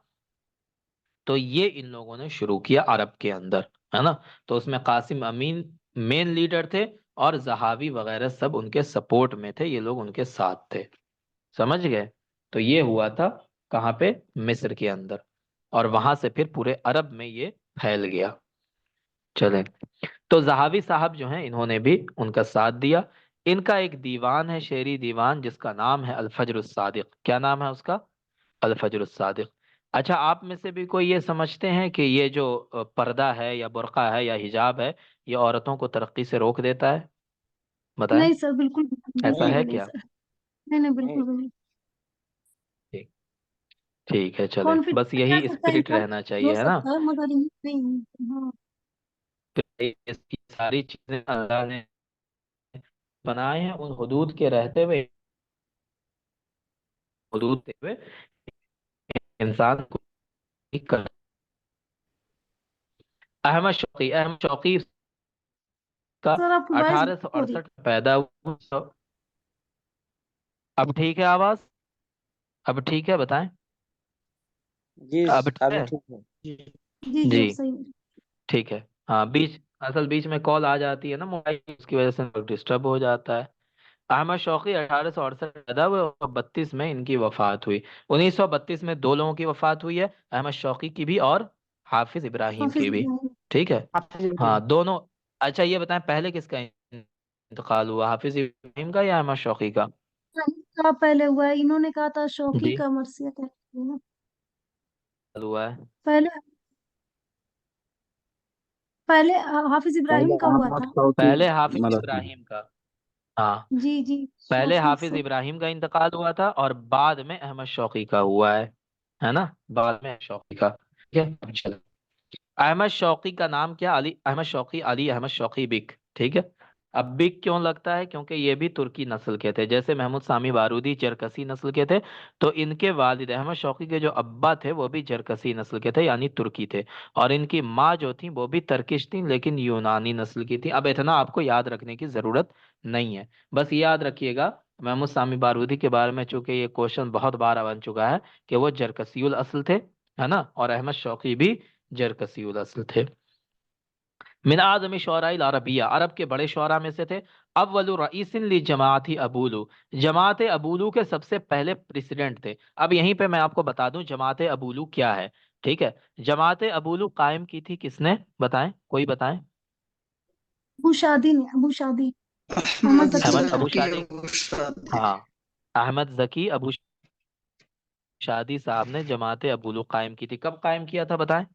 तो ये इन लोगों ने शुरू किया अरब के अंदर, है ना। तो उसमें कासिम अमीन मेन लीडर थे, और जहावी वगैरह सब उनके सपोर्ट में थे, ये लोग उनके साथ थे। समझ गए? तो ये हुआ था कहाँ पे? मिस्र के अंदर। और वहां से फिर पूरे अरब में ये फैल गया। चले, तो जहावी साहब जो हैं, इन्होंने भी उनका साथ दिया। इनका एक दीवान है, शेरी दीवान, जिसका नाम है अल फज्र सादिक। क्या नाम है उसका? अल फज्र सादिक। अच्छा, आप में से भी कोई ये समझते हैं कि ये जो पर्दा है या बुर्का है या हिजाब है, ये औरतों को तरक्की से रोक देता है? बताएं, नहीं सर, बिल्कुल ऐसा बिल्कुल है भी नहीं क्या? सर। नहीं नहीं, नहीं। बिल्कुल भी नहीं। ठीक, ठीक है, चले, बस कॉन्फिडेंस रह यही सकता है, स्पिरिट इंसान रहना हो चाहिए, है ना। सकता है, मगर नहीं। हाँ। इसकी सारी चीजें अल्लाह ने बनाए हैं उन हुदूद के रहते हुए, हुदूद देते हुए इंसान को ठीक कर। अहमद शौकी का सर आपकी वॉइस 1868 पैदा हुआ। अब ठीक है आवाज? अब ठीक है, बताएं। जी अब ठीक अभी है? ठीक है। जी जी जी अब सही है। ठीक है। हाँ, बीच में कॉल आ जाती है ना मोबाइल, उसकी वजह से डिस्टर्ब हो जाता है। अहमद शौकी 1868 पैदा हुए और 32 में इनकी वफात हुई। 1932 में दो लोगों की वफात हुई है, अहमद शौकी की भी और हाफिज इब्राहिम हाफिज की भी। इब्राहिम। ठीक है। हाफिज हाँ इब्राहिम। दोनों। अच्छा ये बताएं, पहले किसका इंतकाल हुआ, हाफिज इब्राहिम का या अहमद शौकी का? का पहले हुआ है, इन्होंने कहा था शौकी जी का, मरसिया कहते हैं ना। हुआ है। पहले पहले हाफिज पहले इब्राहिम का हुआ अहमद था। शौकी पहले हाफिज मदरसा। इब्राहिम का। हाँ, जी जी। पहले शौकी हाफिज से। इब्राहिम का इंतकाल हुआ था और बाद में अहमद शौकी का हुआ है ना, बाद में शौकी का। ठीक है चलो। अहमद शौकी का नाम क्या? अली अहमद शौकी, अली अहमद शौकी बिक। ठीक है। अब बिक क्यों लगता है? क्योंकि ये भी तुर्की नस्ल के थे, जैसे महमूद सामी बारूदी जरकसी नस्ल के थे। तो इनके वालिद अहमद शौकी के जो अब्बा थे वो भी जरकसी नस्ल के थे, यानी तुर्की थे। और इनकी माँ जो थी वो भी तर्किश थी, लेकिन यूनानी नस्ल की थी। अब इतना आपको याद रखने की जरूरत नहीं है, बस याद रखिएगा महमूद सामी बारूदी के बारे में, चूंकि ये क्वेश्चन बहुत बार बन चुका है, कि वो जरकसीउल असल थे, है ना, और अहमद शौकी भी जरकसीउल असल थे। मिन आज़मी शुअराइल अरबिया, अरब के बड़े शुअरा में से थे। अव्वलु रईसिन ली जमाअती अबूलू, जमात अबूलू के सबसे पहले प्रेसिडेंट थे। अब यहीं पे मैं आपको बता दूं जमात अबूलू क्या है। ठीक है। जमात अबूलू कायम की थी किसने, बताएं, कोई बताएं। अबू शादी ने, अबू शादी। मोहम्मद अहमद जकी अहमद बता। अबू जकी शादी। अबू शादी। हाँ, अहमद जकी अबू शादी साहब ने जमात अबूलू कायम की थी। कब कायम किया था बताएं,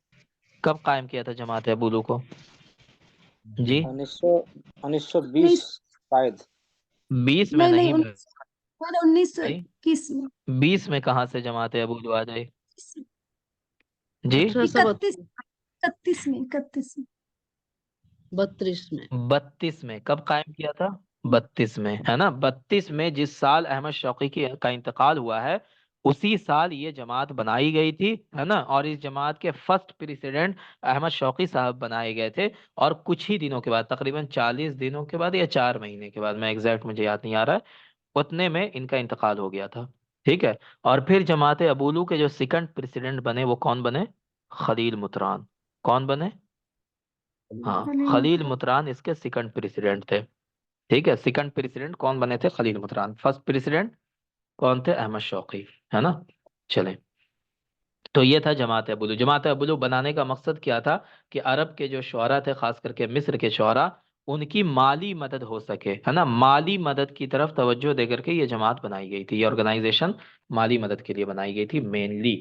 कब कायम किया था जमात अबूलू को? जी 1920 उन्नीस, शायद। 20 में नहीं नहीं नहीं 19 भाई, 21 में। 20 में कहाँ से जमात अबूलू आ जाए? जी 31, 1832। 31 में। 32 में। 32 में कब कायम किया था? 32 में, है ना। 32 में जिस साल अहमद शौकी का इंतकाल हुआ है, उसी साल ये जमात बनाई गई थी, है ना। और इस जमात के फर्स्ट प्रेसिडेंट अहमद शौकी साहब बनाए गए थे। और कुछ ही दिनों के बाद, तकरीबन 40 दिनों के बाद या 4 महीने के बाद, मैं एग्जैक्ट मुझे याद नहीं आ रहा है, उतने में इनका इंतकाल हो गया था। ठीक है। और फिर जमात अबूलू के जो सेकंड प्रेसिडेंट बने वो कौन बने? खलील मुतरान। कौन बने? हाँ, खलील खलील मुतरा। मुतरान इसके सेकंड प्रेसिडेंट थे। ठीक है, सेकंड प्रेसिडेंट कौन बने थे? खलील मुतरान। फर्स्ट प्रेसिडेंट कौन थे? अहमद शौकी, है ना। चलें। तो ये था जमात अबूलू। जमात अबूलू बनाने का मकसद क्या था? कि अरब के जो शुअरा थे, खास करके मिस्र के शुअरा, उनकी माली मदद हो सके, है ना, माली मदद की तरफ तवज्जो देकर के ये जमात बनाई गई थी, ये ऑर्गेनाइजेशन माली मदद के लिए बनाई गई थी मेनली।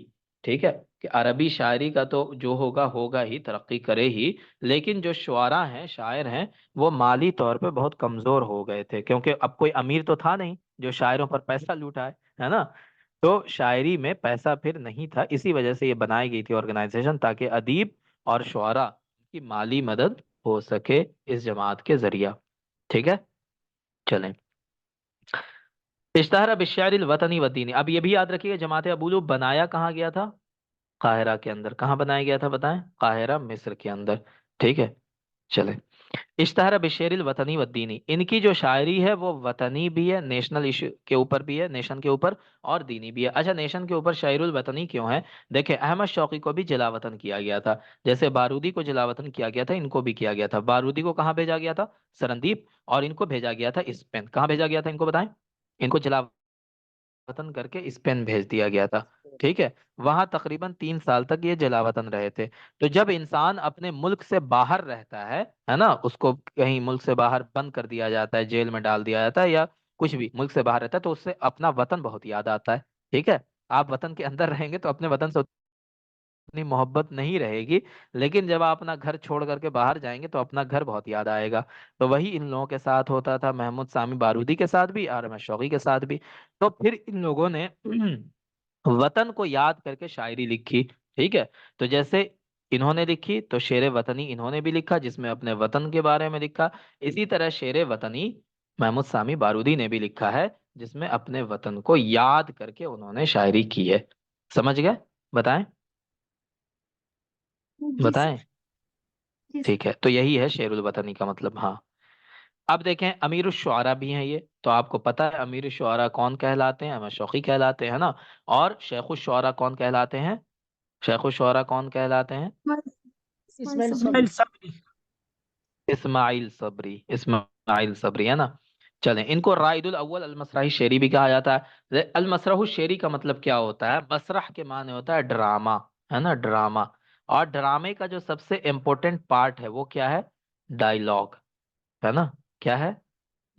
ठीक है। कि अरबी शायरी का तो जो होगा होगा ही, तरक्की करे ही, लेकिन जो शुअरा हैं, शायर हैं, वो माली तौर पे बहुत कमजोर हो गए थे, क्योंकि अब कोई अमीर तो था नहीं जो शायरों पर पैसा लुटाए, है ना। तो शायरी में पैसा फिर नहीं था, इसी वजह से ये बनाई गई थी ऑर्गेनाइजेशन, ताकि अदीब और शुअरा की माली मदद हो सके इस जमात के जरिया। ठीक है। चलें। इश्तहरा बिश्शारिल वतनी वदीनी, अब ये भी याद रखिएगा जमात अबूलू बनाया कहाँ गया था? काहिरा के अंदर। कहाँ बनाया गया था बताएं? काहिरा मिस्र के अंदर। ठीक है। चलें। इश्तहर बिशेरिल वतनी वद्दीनी, इनकी जो शायरी है वो वतनी भी है, नेशनल इशू के ऊपर भी है, नेशन के ऊपर, और दीनी भी है। अच्छा, नेशन के ऊपर शायरुल वतनी क्यों है? देखे, अहमद शौकी को भी जलावतन किया गया था, जैसे बारूदी को जलावतन किया गया था, इनको भी किया गया था। बारूदी को कहाँ भेजा गया था? सरंदीप। और इनको भेजा गया था स्पेन। कहाँ भेजा गया था इनको बताएं? इनको वतन करके स्पेन भेज दिया गया था। ठीक है। वहां तकरीबन 3 साल तक ये जलावतन रहे थे। तो जब इंसान अपने मुल्क से बाहर रहता है ना, उसको कहीं मुल्क से बाहर बंद कर दिया जाता है, जेल में डाल दिया जाता है, या कुछ भी, मुल्क से बाहर रहता है, तो उससे अपना वतन बहुत याद आता है। ठीक है। आप वतन के अंदर रहेंगे तो अपने वतन से उतनी मोहब्बत नहीं रहेगी, लेकिन जब आप अपना घर छोड़ करके बाहर जाएंगे तो अपना घर बहुत याद आएगा। तो वही इन लोगों के साथ होता था, महमूद सामी बारूदी के साथ भी और अहमद शौकी के साथ भी। तो फिर इन लोगों ने वतन को याद करके शायरी लिखी। ठीक है। तो जैसे इन्होंने लिखी, तो शेर वतनी इन्होंने भी लिखा, जिसमें अपने वतन के बारे में लिखा। इसी तरह शेर वतनी महमूद सामी बारूदी ने भी लिखा है, जिसमें अपने वतन को याद करके उन्होंने शायरी की है। समझ गए? बताएं, जी बताएं। सर। जी सर। ठीक है, तो यही है शेरुल वतनी का मतलब। हाँ। अब देखें अमीर शुआरा भी हैं ये, तो आपको पता है अमीर शुआरा कौन कहलाते हैं? अहमद शौकी कहलाते हैं, है ना। और शेख शुआरा कौन कहलाते हैं? शेख शुआरा कौन कहलाते हैं? इस्माइल इस्माइल सबरी। सबरी। इस्माइल सबरी, इस्माइल सबरी, है ना। चलें, इनको राइदुल अव्वल अल मसराही शेरी भी कहा जाता है। अल मसरहु शेरी का मतलब क्या होता है? मसरह के माने होता है ड्रामा, है ना, ड्रामा। और ड्रामे का जो सबसे इम्पोर्टेंट पार्ट है वो क्या है? डायलॉग, है ना। क्या है?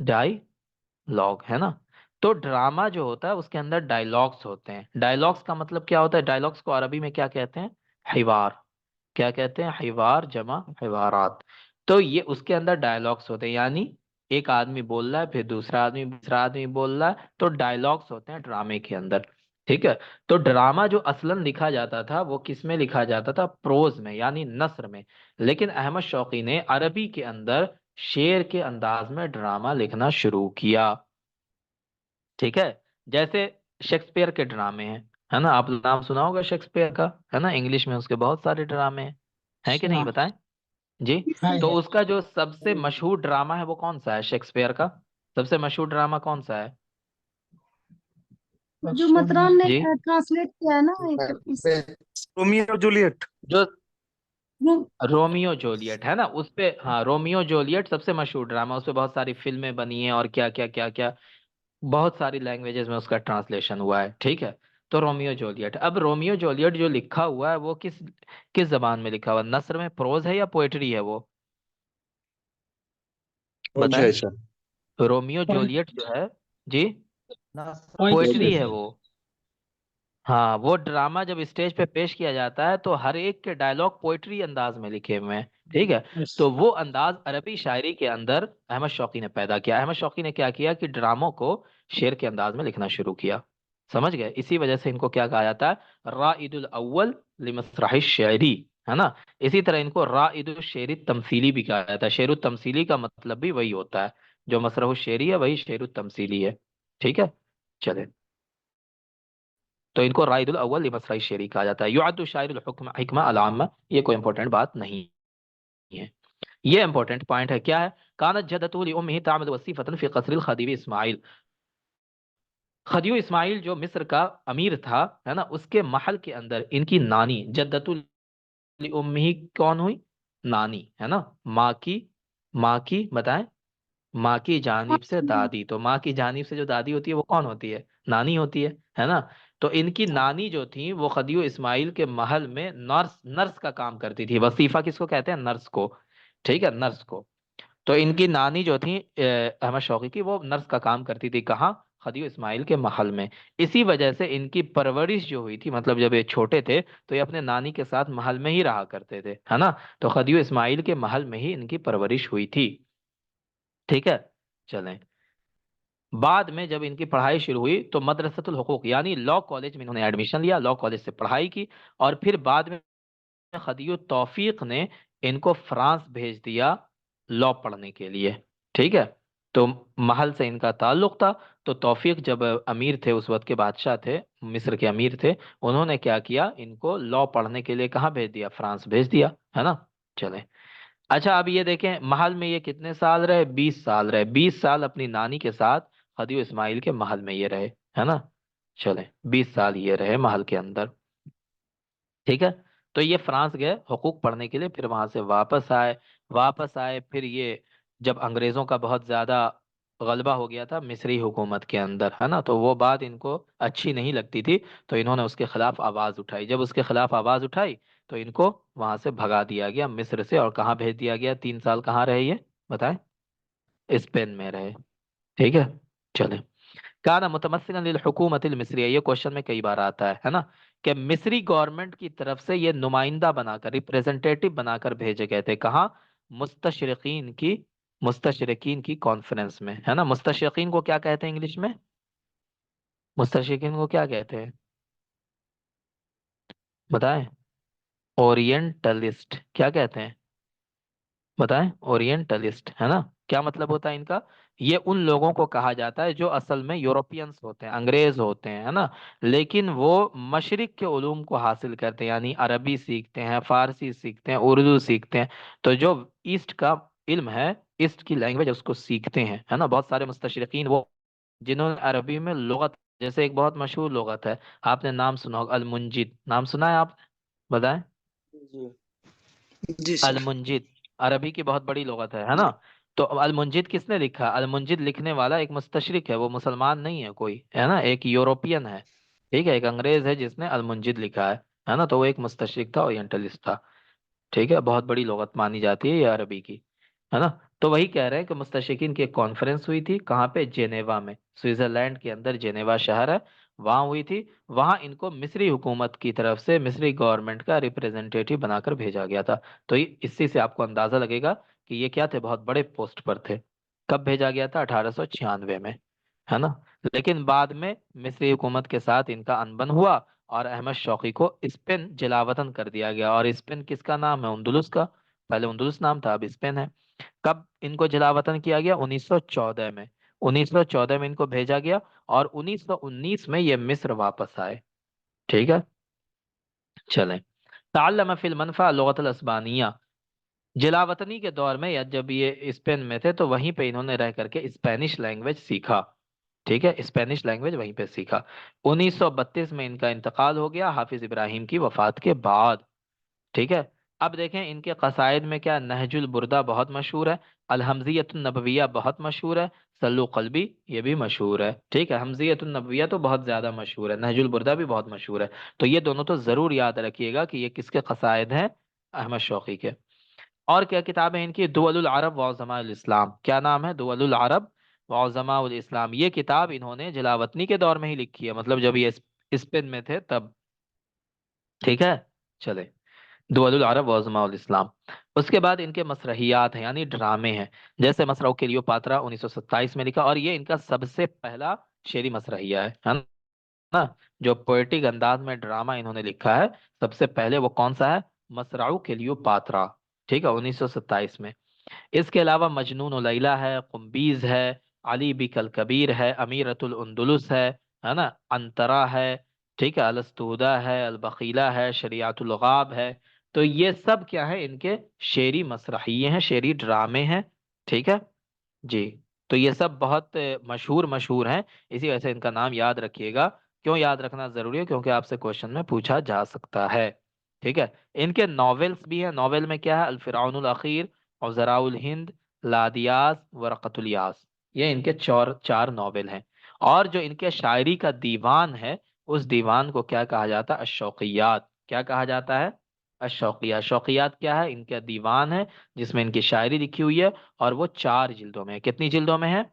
डायलॉग, है ना। तो ड्रामा जो होता है उसके अंदर डायलॉग्स होते हैं। डायलॉग्स का मतलब क्या होता है? डायलॉग्स को अरबी में क्या कहते हैं? हिवार। क्या कहते हैं? हिवार जमा हिवारात। तो ये उसके अंदर डायलॉग्स होते हैं, यानी एक आदमी बोल रहा है, फिर दूसरा आदमी बोल रहा है, तो डायलॉग्स होते हैं ड्रामे के अंदर। ठीक है। तो ड्रामा जो असलन लिखा जाता था वो किस में लिखा जाता था? प्रोज में, यानी नस्र में। लेकिन अहमद शौकी ने अरबी के अंदर शेर के अंदाज में ड्रामा लिखना शुरू किया। ठीक है। जैसे शेक्सपियर के ड्रामे हैं, है ना। आप नाम सुना होगा शेक्सपियर का, है ना। इंग्लिश में उसके बहुत सारे ड्रामे हैं कि नहीं, सुना। बताएं जी। हाँ तो है। उसका जो सबसे मशहूर ड्रामा है वो कौन सा है शेक्सपियर का? सबसे मशहूर ड्रामा कौन सा है? जो मतरान ने जी। ट्रांसलेट किया है ना एक इस रोमियो जूलियट। जो वो- रोमियो जूलियट, है ना, उस पे, हाँ, रोमियो जूलियट सबसे मशहूर ड्रामा। उस पे बहुत सारी फिल्में बनी हैं और क्या क्या क्या क्या, बहुत सारी लैंग्वेजेस में उसका ट्रांसलेशन हुआ है। ठीक है। तो रोमियो जूलियट, अब रोमियो जूलियट जो लिखा हुआ है वो किस किस जबान में लिखा हुआ है? नस्र में, प्रोज है या पोएट्री है वो? बताएं। जय सर। रोमियो जूलियट जो है, जी, पोइट्री। पोएट्री है वो। हाँ, वो ड्रामा जब स्टेज पे पेश किया जाता है तो हर एक के डायलॉग पोएट्री अंदाज में लिखे हुए हैं। ठीक है। तो वो अंदाज अरबी शायरी के अंदर अहमद शौकी ने पैदा किया। अहमद शौकी ने क्या किया कि ड्रामों को शेर के अंदाज में लिखना शुरू किया। समझ गए? इसी वजह से इनको क्या कहा जाता है? राइदुल अव्वल लिमसराही शायरी, है ना। इसी तरह इनको राइदुल शेरी तमसीली भी कहा जाता है। शेर तमसीली का मतलब भी वही होता है, जो मसरह शेरी है वही शेर तमसीली है। ठीक है। चले, तो इनको राइदुल अव्वल लिमसराई शेरी कहा जाता है। युअद्दु शायरुल हुक्म हिकमा अल आम्मा, ये कोई इंपॉर्टेंट बात नहीं है। ये इंपॉर्टेंट पॉइंट है, क्या है? कानत जद्दतु लिउम्मिही तामल वसीफतन फी क़स्रिल खदीवी इस्माइल। खदीव इस्माइल जो मिस्र का अमीर था, है ना, उसके महल के अंदर इनकी नानी जद्दतु लिउम्मिही कौन हुई? नानी, है ना। माँ की बताएं, माँ की जानिब से दादी। तो माँ की जानिब से जो दादी होती है वो कौन होती है? नानी होती है ना। तो इनकी नानी जो थी वो खदियो इस्माइल के महल में नर्स नर्स का काम करती थी। वसीफा किसको कहते हैं? नर्स को। ठीक है, नर्स को। तो इनकी नानी जो थी अहमद शौकी की, वो नर्स का काम करती थी। कहाँ? खदियो इस्माइल के महल में। इसी वजह से इनकी परवरिश जो हुई थी, मतलब जब ये छोटे थे तो ये अपने नानी के साथ महल में ही रहा करते थे, है ना। तो खदियो इस्माइल के महल में ही इनकी परवरिश हुई थी। ठीक है। चलें, बाद में जब इनकी पढ़ाई शुरू हुई तो मदरसतुल हुकूक यानी लॉ कॉलेज में इन्होंने एडमिशन लिया, लॉ कॉलेज से पढ़ाई की। और फिर बाद में खदियो तौफीक ने इनको फ्रांस भेज दिया लॉ पढ़ने के लिए। ठीक है। तो महल से इनका ताल्लुक था। तो तौफीक जब अमीर थे, उस वक्त के बादशाह थे, मिस्र के अमीर थे, उन्होंने क्या किया, इनको लॉ पढ़ने के लिए कहाँ भेज दिया? फ्रांस भेज दिया, है ना। चले, अच्छा, अब ये देखें महल में ये कितने साल रहे? 20 साल रहे। 20 साल अपनी नानी के साथ खदीव इस्माइल के महल में ये रहे, है ना। चले, 20 साल ये रहे महल के अंदर। ठीक है। तो ये फ्रांस गए हुकूक पढ़ने के लिए, फिर वहां से वापस आए फिर ये जब अंग्रेजों का बहुत ज्यादा गलबा हो गया था मिस्री हुकूमत के अंदर, है ना, तो वो बात इनको अच्छी नहीं लगती थी। तो इन्होंने उसके खिलाफ आवाज उठाई। जब उसके खिलाफ आवाज उठाई तो इनको वहां से भगा दिया गया मिस्र से। और कहाँ भेज दिया गया? 3 साल कहाँ रहे ये, बताएं? स्पेन में रहे। ठीक है। चले, काना मुतमस्सिलन लिल हुकूमतिल मिस्रिया, ये क्वेश्चन में कई बार आता है ना, कि मिस्री गवर्नमेंट की तरफ से ये नुमाइंदा बनाकर, रिप्रेजेंटेटिव बनाकर भेजे गए थे। कहाँ? मुस्तशरिकीन की मुस्तशरिकीन की कॉन्फ्रेंस में, है ना। मुस्तशरिकीन को क्या कहते हैं इंग्लिश में? मुस्तशरिकीन को क्या कहते हैं, बताएं? ओरिएंटलिस्ट, क्या कहते हैं, बताएं? ओरिएंटलिस्ट, है ना। क्या मतलब होता है इनका? ये उन लोगों को कहा जाता है जो असल में यूरोपियंस होते हैं, अंग्रेज होते हैं, है ना, लेकिन वो मशरिक के उलूम को हासिल करते हैं, यानी अरबी सीखते हैं, फारसी सीखते हैं, उर्दू सीखते हैं। तो जो ईस्ट का इल्म है ईस्ट की लैंग्वेज उसको सीखते हैं, है ना। बहुत सारे मुस्तशरिकीन वो जिन्होंने अरबी में लुगत, जैसे एक बहुत मशहूर लुगत है, आपने नाम सुना होगा, अल मुंजिद, नाम सुना है आपने? बताएं। जी। जी अल सर। मुंजिद अरबी की बहुत बड़ी लुगत है ना। तो अल मुंजिद किसने लिखा? अल मुंजिद लिखने वाला एक मुस्तशरिक है, वो मुसलमान नहीं है कोई, है ना, एक यूरोपियन है, ठीक है, एक अंग्रेज है जिसने अल मुंजिद लिखा है ना। तो वो एक मुस्तशरिक था, ओरिएंटलिस्ट था, ठीक है। बहुत बड़ी लुगत मानी जाती है ये अरबी की, है ना। तो वही कह रहे हैं कि मुस्तशरिकीन की एक कॉन्फ्रेंस हुई थी, कहाँ पे? जेनेवा में, स्विट्जरलैंड के अंदर जेनेवा शहर है, वहां हुई थी। वहां इनको मिस्री हुकूमत की तरफ से मिस्री गवर्नमेंट का रिप्रेजेंटेटिव बनाकर भेजा गया था। तो इसी से आपको अंदाजा लगेगा कि ये क्या थे, बहुत बड़े पोस्ट पर थे। कब भेजा गया था? 1896 में, है ना। लेकिन बाद में मिस्री हुकूमत के साथ इनका अनबन हुआ और अहमद शौकी को स्पेन जलावतन कर दिया गया। और स्पेन किसका नाम है? उंदुलुस का। पहले उंदुलुस नाम था, अब स्पेन है। कब इनको जलावतन किया गया? 1914 में। 1914 में इनको भेजा गया और 1919 में ये मिस्र वापस आए, ठीक है। चलें। ताल्लम फिल मनफा लुगतल अस्बानिया, जलावतनी के दौर में, या जब ये स्पेन में थे तो वहीं पे इन्होंने रह करके स्पेनिश लैंग्वेज सीखा, ठीक है, स्पेनिश लैंग्वेज वहीं पे सीखा। 1932 में इनका इंतकाल हो गया, हाफिज इब्राहिम की वफात के बाद, ठीक है। अब देखें इनके कसाइद में क्या, नहजुल बुर्दा बहुत मशहूर है, अल हमजियतुन नबविया बहुत मशहूर है, सल्लु कल्बी ये भी मशहूर है, ठीक है। हमजियतुन नबविया तो बहुत ज्यादा मशहूर है, नहजुल बुर्दा भी बहुत मशहूर है। तो ये दोनों तो जरूर याद रखिएगा कि ये किसके कसाइद हैं? अहमद शौकी के। और क्या किताबें इनकी? दुवलुल अरब व उज़माउल इस्लाम, क्या नाम है? दुवलुल अरब व उज़माउल इस्लाम। ये किताब इन्होंने जलावतनी के दौर में ही लिखी है, मतलब जब ये स्पेन में थे तब, ठीक है। चले। दुवलुल अरब व उज़माउल इस्लाम। उसके बाद इनके मसरहियात हैं, यानी ड्रामे हैं। जैसे मसरह क्लियोपात्रा 1927 में लिखा, और ये इनका सबसे पहला शेरी मसरहिया है ना। जो पोएटिक अंदाज में ड्रामा इन्होंने लिखा है सबसे पहले, वो कौन सा है? मसरऊ क्लियोपात्रा, ठीक है, 1927 में। इसके अलावा मजनून और लैला है, कुम्बीज है, अली बिकल कबीर है, अमीरतुल उंदुलुस है ना, अंतरा है, ठीक है, अलस्तूदा है, अलबखीला है, शरियातुल गाब है। तो ये सब क्या है? इनके शेरी मसरहिये हैं, शेरी ड्रामे हैं, ठीक है जी। तो ये सब बहुत मशहूर मशहूर हैं, इसी वजह से इनका नाम याद रखिएगा। क्यों याद रखना जरूरी है? क्योंकि आपसे क्वेश्चन में पूछा जा सकता है, ठीक है। इनके नॉवेल्स भी हैं। नॉवेल में क्या है? अल फिरौनुल अखीर, औज़राउल हिंद, लादियास, वरक़तुल यास, ये इनके चार चार नॉवेल हैं। और जो इनके शायरी का दीवान है, उस दीवान को क्या कहा जाता है? अशौकियात। क्या कहा जाता है? अशौकियात। शौकियात क्या है? इनका दीवान है जिसमें इनकी शायरी लिखी हुई है, और वो 4 जिल्दों में है। कितनी जिल्दों में है?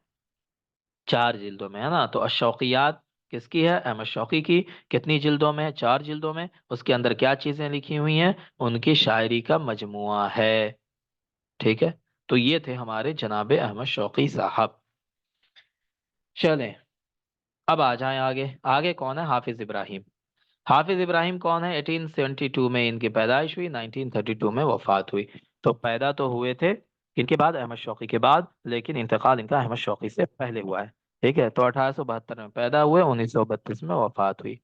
4 जिल्दों में, है ना। तो अशौकियात किसकी है? अहमद शौकी की। कितनी जिल्दों में है? 4 जिल्दों में। उसके अंदर क्या चीजें लिखी हुई हैं? उनकी शायरी का मजमुआ है, ठीक है। तो ये थे हमारे जनाबे अहमद शौकी साहब। चलें, अब आ जाएं आगे। आगे कौन है? हाफिज इब्राहिम। हाफिज इब्राहिम कौन है? 1872 में इनकी पैदाइश हुई, 1932 में वफात हुई। तो पैदा तो हुए थे इनके बाद, अहमद शौकी के बाद, लेकिन इंतकाल इनका अहमद शौकी से पहले हुआ है, ठीक है। तो 1872 में पैदा हुए, 1932 में वफात हुई।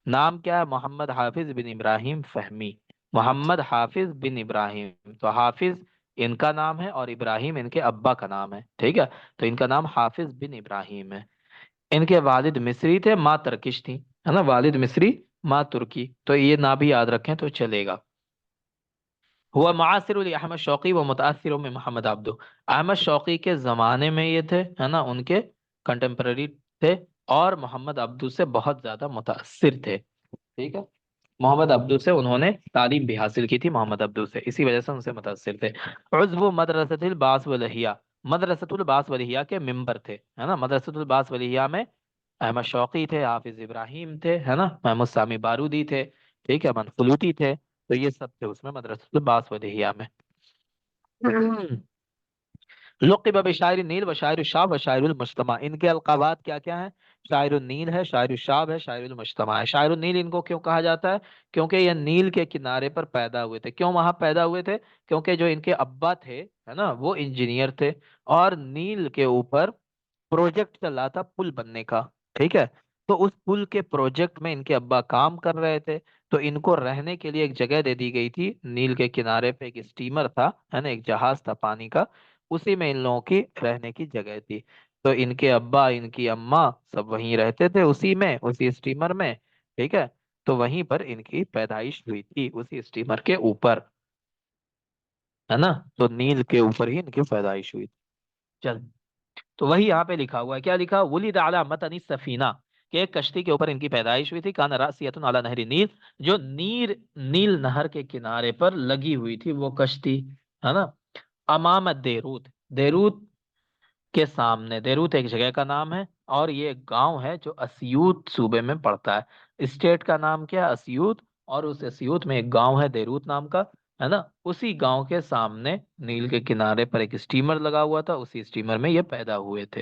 नाम क्या है? मोहम्मद हाफिज बिन इब्राहिम फहमी। मोहम्मद हाफिज बिन इब्राहिम, तो हाफिज इनका नाम है और इब्राहिम इनके अब्बा का नाम है, ठीक है। तो इनका नाम हाफिज बिन इब्राहिम है। इनके वालिद मिस्री थे, माँ तुर्किश थी, है ना। वालिद मिस्री, माँ तुर्की, तो ये ना भी याद रखें तो चलेगा। हुआ मुआसिर अहमद शौकी व मुतासिर में मोहम्मद अब्दू। अहमद शौकी के जमाने में ये थे, है ना, उनके कंटेम्पररी थे, और मोहम्मद अब्दू से बहुत ज्यादा मुतासिर थे, ठीक है। मोहम्मद अब्दू से उन्होंने तालीम भी हासिल की थी, मोहम्मद अब्दू से, इसी वजह से उनसे मुतासिर थे। उज़्व मदरसतुल बास वलहिया, मदरसतुल बास वलहिया के मेंबर थे, है ना। मदरसतुल बास वलहिया में अहमद शौकी थे, हाफिज इब्राहिम थे, है ना, महमूद सामी बारूदी थे, ठीक है, मनफलूती थे। तो ये सब थे उसमें, मदरसतुल बास वलहिया में। लुक़िब बिशायर नील व शायर शाब व शायरुल मुज्तमा। इनके अलक़ाबात क्या क्या हैं? शायर नील है, शायर शाब है, शायरुल मुज्तमा है। शायर नील इनको क्यों कहा जाता है? क्योंकि ये नील के किनारे पर पैदा हुए थे। क्यों वहां पैदा हुए थे? क्योंकि जो इनके अब्बा थे, है ना, वो इंजीनियर थे, और नील के ऊपर प्रोजेक्ट चल रहा था पुल बनने का, ठीक है। तो उस पुल के प्रोजेक्ट में इनके अब्बा काम कर रहे थे, तो इनको रहने के लिए एक जगह दे दी गई थी नील के किनारे पे। एक स्टीमर था, है ना, एक जहाज था पानी का, उसी में इन लोगों की रहने की जगह थी। तो इनके अब्बा इनकी अम्मा सब वहीं रहते थे, उसी में, उसी स्टीमर में। ठीक है। तो वहीं पर इनकी पैदाइश हुई थी, उसी स्टीमर के ऊपर, है ना। तो नील के ऊपर ही इनकी पैदाइश हुई थी। चल, तो वही यहाँ पे लिखा हुआ है, क्या लिखा, वुलिद अला मतनी सफीना, कि एक कश्ती के ऊपर इनकी पैदाइश हुई थी, कान रासियतुन अला नहरी नील, जो नील नहर के किनारे पर लगी हुई थी वो कश्ती, है ना। अमाम देरूत, देरूत के सामने, देरूत एक जगह का नाम है, और ये एक गांव है जो अस्यूत सूबे में पड़ता है। स्टेट का नाम क्या है, अस्यूत, और उस अस्यूत में एक गांव है देरूत नाम का, है ना। उसी गांव के सामने नील के किनारे पर एक स्टीमर लगा हुआ था, उसी स्टीमर में ये पैदा हुए थे।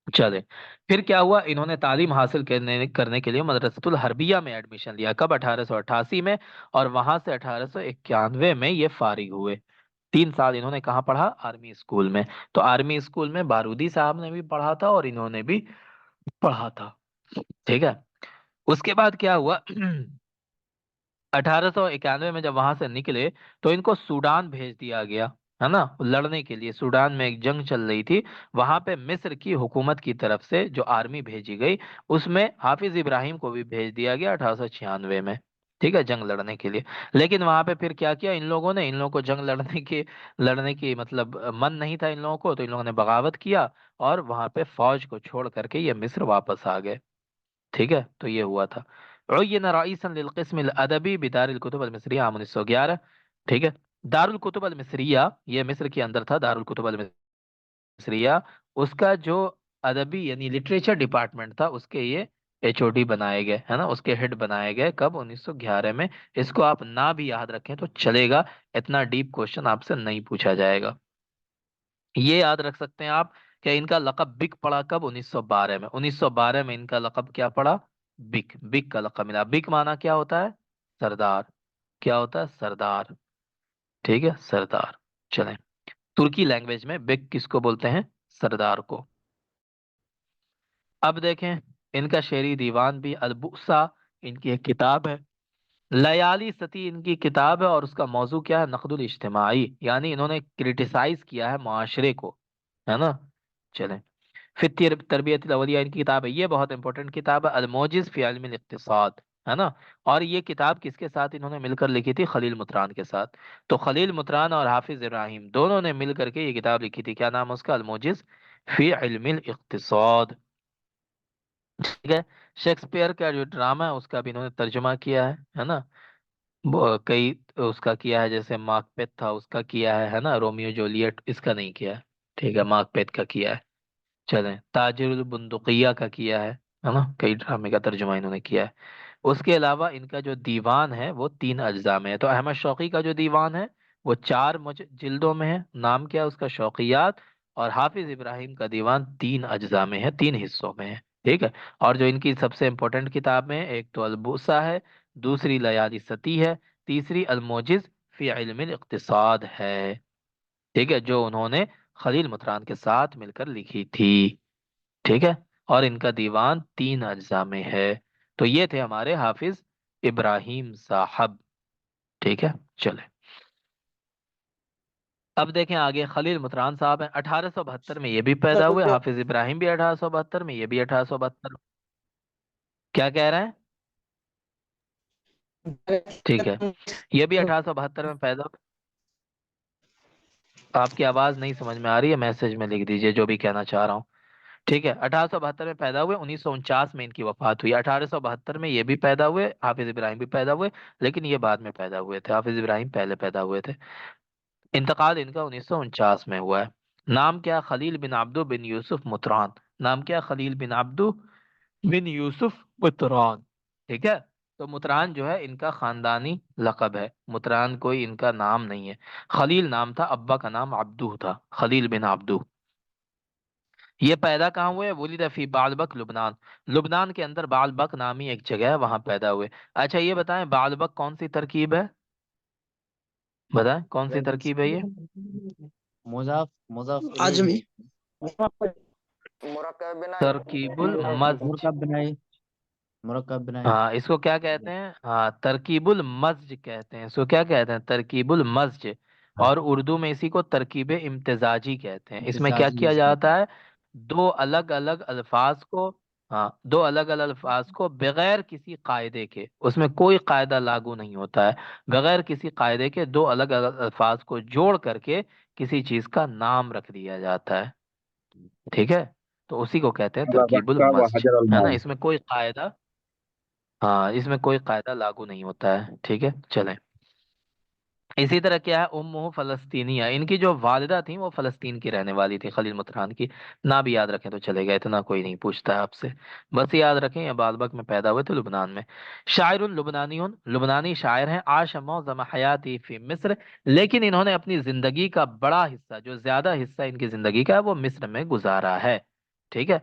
चले, फिर क्या हुआ, इन्होंने तालीम हासिल करने करने के लिए मदरसतुल हरबिया में एडमिशन लिया, कब, 1888 में, और वहां से 1891 में ये फारिग हुए। 3 साल इन्होंने कहाँ पढ़ा, आर्मी स्कूल में। तो आर्मी स्कूल में बारूदी साहब ने भी पढ़ा था और इन्होंने भी पढ़ा था। ठीक है। उसके बाद क्या हुआ, 1891 में जब वहां से निकले तो इनको सूडान भेज दिया गया, है ना, लड़ने के लिए। सूडान में एक जंग चल रही थी, वहां पे मिस्र की हुकूमत की तरफ से जो आर्मी भेजी गई, उसमें हाफिज इब्राहिम को भी भेज दिया गया 1896 में। ठीक है, जंग लड़ने के लिए। लेकिन वहां पे फिर क्या किया इन लोगों ने, इन लोगों को जंग लड़ने की मतलब मन नहीं था इन लोगों को, तो इन लोगों ने बगावत किया, और वहां पे फौज को छोड़ करके ये मिस्र वापस आ गए। ठीक है, तो ये हुआ था। उय्यन रईसन लिल क़िस्म अल अदबी बिदारिल कुतुब अल मिस्रिया आम 1911। ठीक है। दारुल कुतुब अल मिस्रिया, ये मिस्र के अंदर था दारुल कुतुब अल मिस्रिया, उसका जो अदबी यानी लिटरेचर डिपार्टमेंट था, उसके ये एचओडी बनाए गए, है ना, उसके हेड बनाए गए, कब, 1911 में। इसको आप ना भी याद रखें तो चलेगा, इतना डीप क्वेश्चन आपसे नहीं पूछा जाएगा। ये याद रख सकते हैं आप कि इनका लक़ब बिक पड़ा कब, 1912 में। 1912 में इनका लक़ब क्या पड़ा, बिक, बिक का लक़ब मिला। बिक माना क्या होता है, सरदार। क्या होता है, सरदार। ठीक है, सरदार। चलें, तुर्की लैंग्वेज में बिक किसको बोलते हैं, सरदार को। अब देखें, इनका शेरी दीवान भी, अलबुसा इनकी एक किताब है, लयाली सती इनकी किताब है, और उसका मौजू क्या है, नक़दुल इज्तिमाई, यानी इन्होंने क्रिटिसाइज किया है माशरे को, है ना। चलें, फिर तरबियत अवलिया इनकी किताब है, ये बहुत इंपॉर्टेंट किताब है, अलमोजिज फी इल्म इक्तिसाद, है ना। और ये किताब किसके साथ इन्होंने मिलकर लिखी थी, खलील मुतरान के साथ। तो खलील मुतरान और हाफिज इब्राहिम दोनों ने मिल करके ये किताब लिखी थी, क्या नाम है उसका, अलमोजिज फी इल्म इक्तिसाद। ठीक है। शेक्सपियर का जो ड्रामा है उसका भी इन्होंने तर्जुमा किया है ना। कई उसका किया है, जैसे माकबेथ था उसका किया है ना, रोमियो जूलियट इसका नहीं किया है। ठीक है, माकबेथ का किया है। चलें, ताजिरुल बुंदुकिया का किया है ना, कई ड्रामे का तर्जुमा इन्होंने किया है। उसके अलावा इनका जो दीवान है वो 3 अज्जा में है। तो अहमद शौकी का जो दीवान है वो 4 जिल्दों में है, नाम क्या है उसका, शौकियात। और हाफिज इब्राहिम का दीवान 3 अज्जा में है, 3 हिस्सों में है। ठीक है। और जो इनकी सबसे इंपॉर्टेंट किताब है, एक तो अलबूसा है, दूसरी लयाली सती है, तीसरी अलमोजिज फी इल्मिल इक्तिसाद है। ठीक है, जो उन्होंने खलील मुतरान के साथ मिलकर लिखी थी। ठीक है। और इनका दीवान 3 अज्जा में है। तो ये थे हमारे हाफिज इब्राहिम साहब। ठीक है। चले, अब देखें आगे, खलील मुतरान साहब हैं, 1872 में ये भी पैदा हुए, हाफिज इब्राहिम भी 1872 में, ये भी 1872। क्या कह रहे हैं, ठीक है, ये भी 1872 में पैदा हुए। आपकी आवाज नहीं समझ में आ रही है, मैसेज में लिख दीजिए जो भी कहना चाह रहा हूँ। ठीक है, 1872 में पैदा हुए, 1949 में इनकी वफात हुई। 1872 में ये भी पैदा हुए, हाफिज इब्राहिम भी पैदा हुए, लेकिन ये बाद में पैदा हुए थे, हाफिज इब्राहिम पहले पैदा हुए थे। इंतकाल इनका 1949 में हुआ है। नाम क्या, खलील बिन अब्दू बिन यूसुफ मुतरान। नाम क्या, खलील बिन अब्दू बिन यूसुफ मुतरान। ठीक है। तो मुतरान जो है इनका खानदानी लकब है, मुतरान कोई इनका नाम नहीं है। खलील नाम था, अब्बा का नाम अब्दू था, खलील बिन अब्दू। ये पैदा कहाँ हुए, वुलिद फी बालबक लुबनान, लुबनान के अंदर बालबक नामी एक जगह है, वहां पैदा हुए। अच्छा ये बताएं, बालबक कौन सी तरकीब है, बताएं कौन सी तरकीब है ये, मुजाफ मुजाफ आजमी। तरकीबुल मज्ज। मुरकब बनाई, मुरकब बनाई। हाँ, इसको क्या कहते हैं, हाँ तरकीबुल मज्ज कहते हैं, इसको क्या कहते हैं, तरकीबुल मज्ज। और उर्दू में इसी को तरकीब इम्तिजाजी कहते हैं। इसमें क्या इम्तिजाजी किया इसको जाता है, दो अलग अलग अल्फाज को, हाँ, दो अलग अलग अल्फाज को बगैर किसी कायदे के, उसमें कोई कायदा लागू नहीं होता है, बगैर किसी कायदे के दो अलग अलग अल्फाज को जोड़ करके किसी चीज का नाम रख दिया जाता है। ठीक है, तो उसी को कहते हैं तरकीबुल का व मस्ज, हजर है ना। अलमाज। इसमें कोई कायदा, हाँ, इसमें कोई कायदा लागू नहीं होता है। ठीक है, चलें। इसी तरह क्या है, उम्मुहु फलस्तीनिया, इनकी जो वालिदा थी वो फलस्तीन की रहने वाली थी, खलील मतरान की। ना भी याद रखें तो चलेगा, इतना कोई नहीं पूछता है आपसे, बस याद रखें ये बालबक में पैदा हुए थे लुबनान में। शायरुन लुबनानीउन, लुबनानी शायर हैं। आश मौज़म हयाती फी मिस्र, लेकिन इन्होंने अपनी जिंदगी का बड़ा हिस्सा, जो ज्यादा हिस्सा इनकी जिंदगी का है, वो मिस्र में गुजारा है। ठीक है।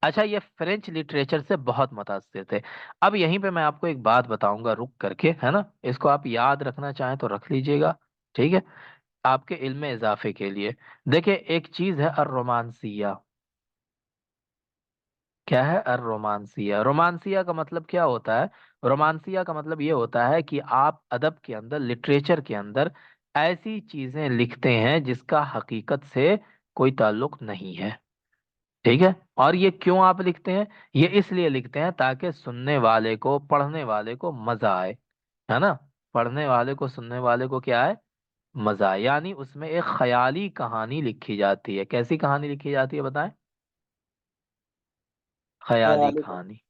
अच्छा, ये फ्रेंच लिटरेचर से बहुत मुतासिर थे। अब यहीं पे मैं आपको एक बात बताऊंगा रुक करके, है ना, इसको आप याद रखना चाहें तो रख लीजिएगा। ठीक है, आपके इल्म में इजाफे के लिए। देखिए, एक चीज है अर रोमांसिया। क्या है अर रोमांसिया? रोमांसिया का मतलब क्या होता है? रोमांसिया का मतलब ये होता है कि आप अदब के अंदर, लिटरेचर के अंदर ऐसी चीजें लिखते हैं जिसका हकीकत से कोई ताल्लुक नहीं है। ठीक है, और ये क्यों आप लिखते हैं? ये इसलिए लिखते हैं ताकि सुनने वाले को, पढ़ने वाले को मजा आए, है ना। पढ़ने वाले को, सुनने वाले को क्या है, मजा आए। यानी उसमें एक ख्याली कहानी लिखी जाती है। कैसी कहानी लिखी जाती है बताएं? ख्याली ख्याली कहानी,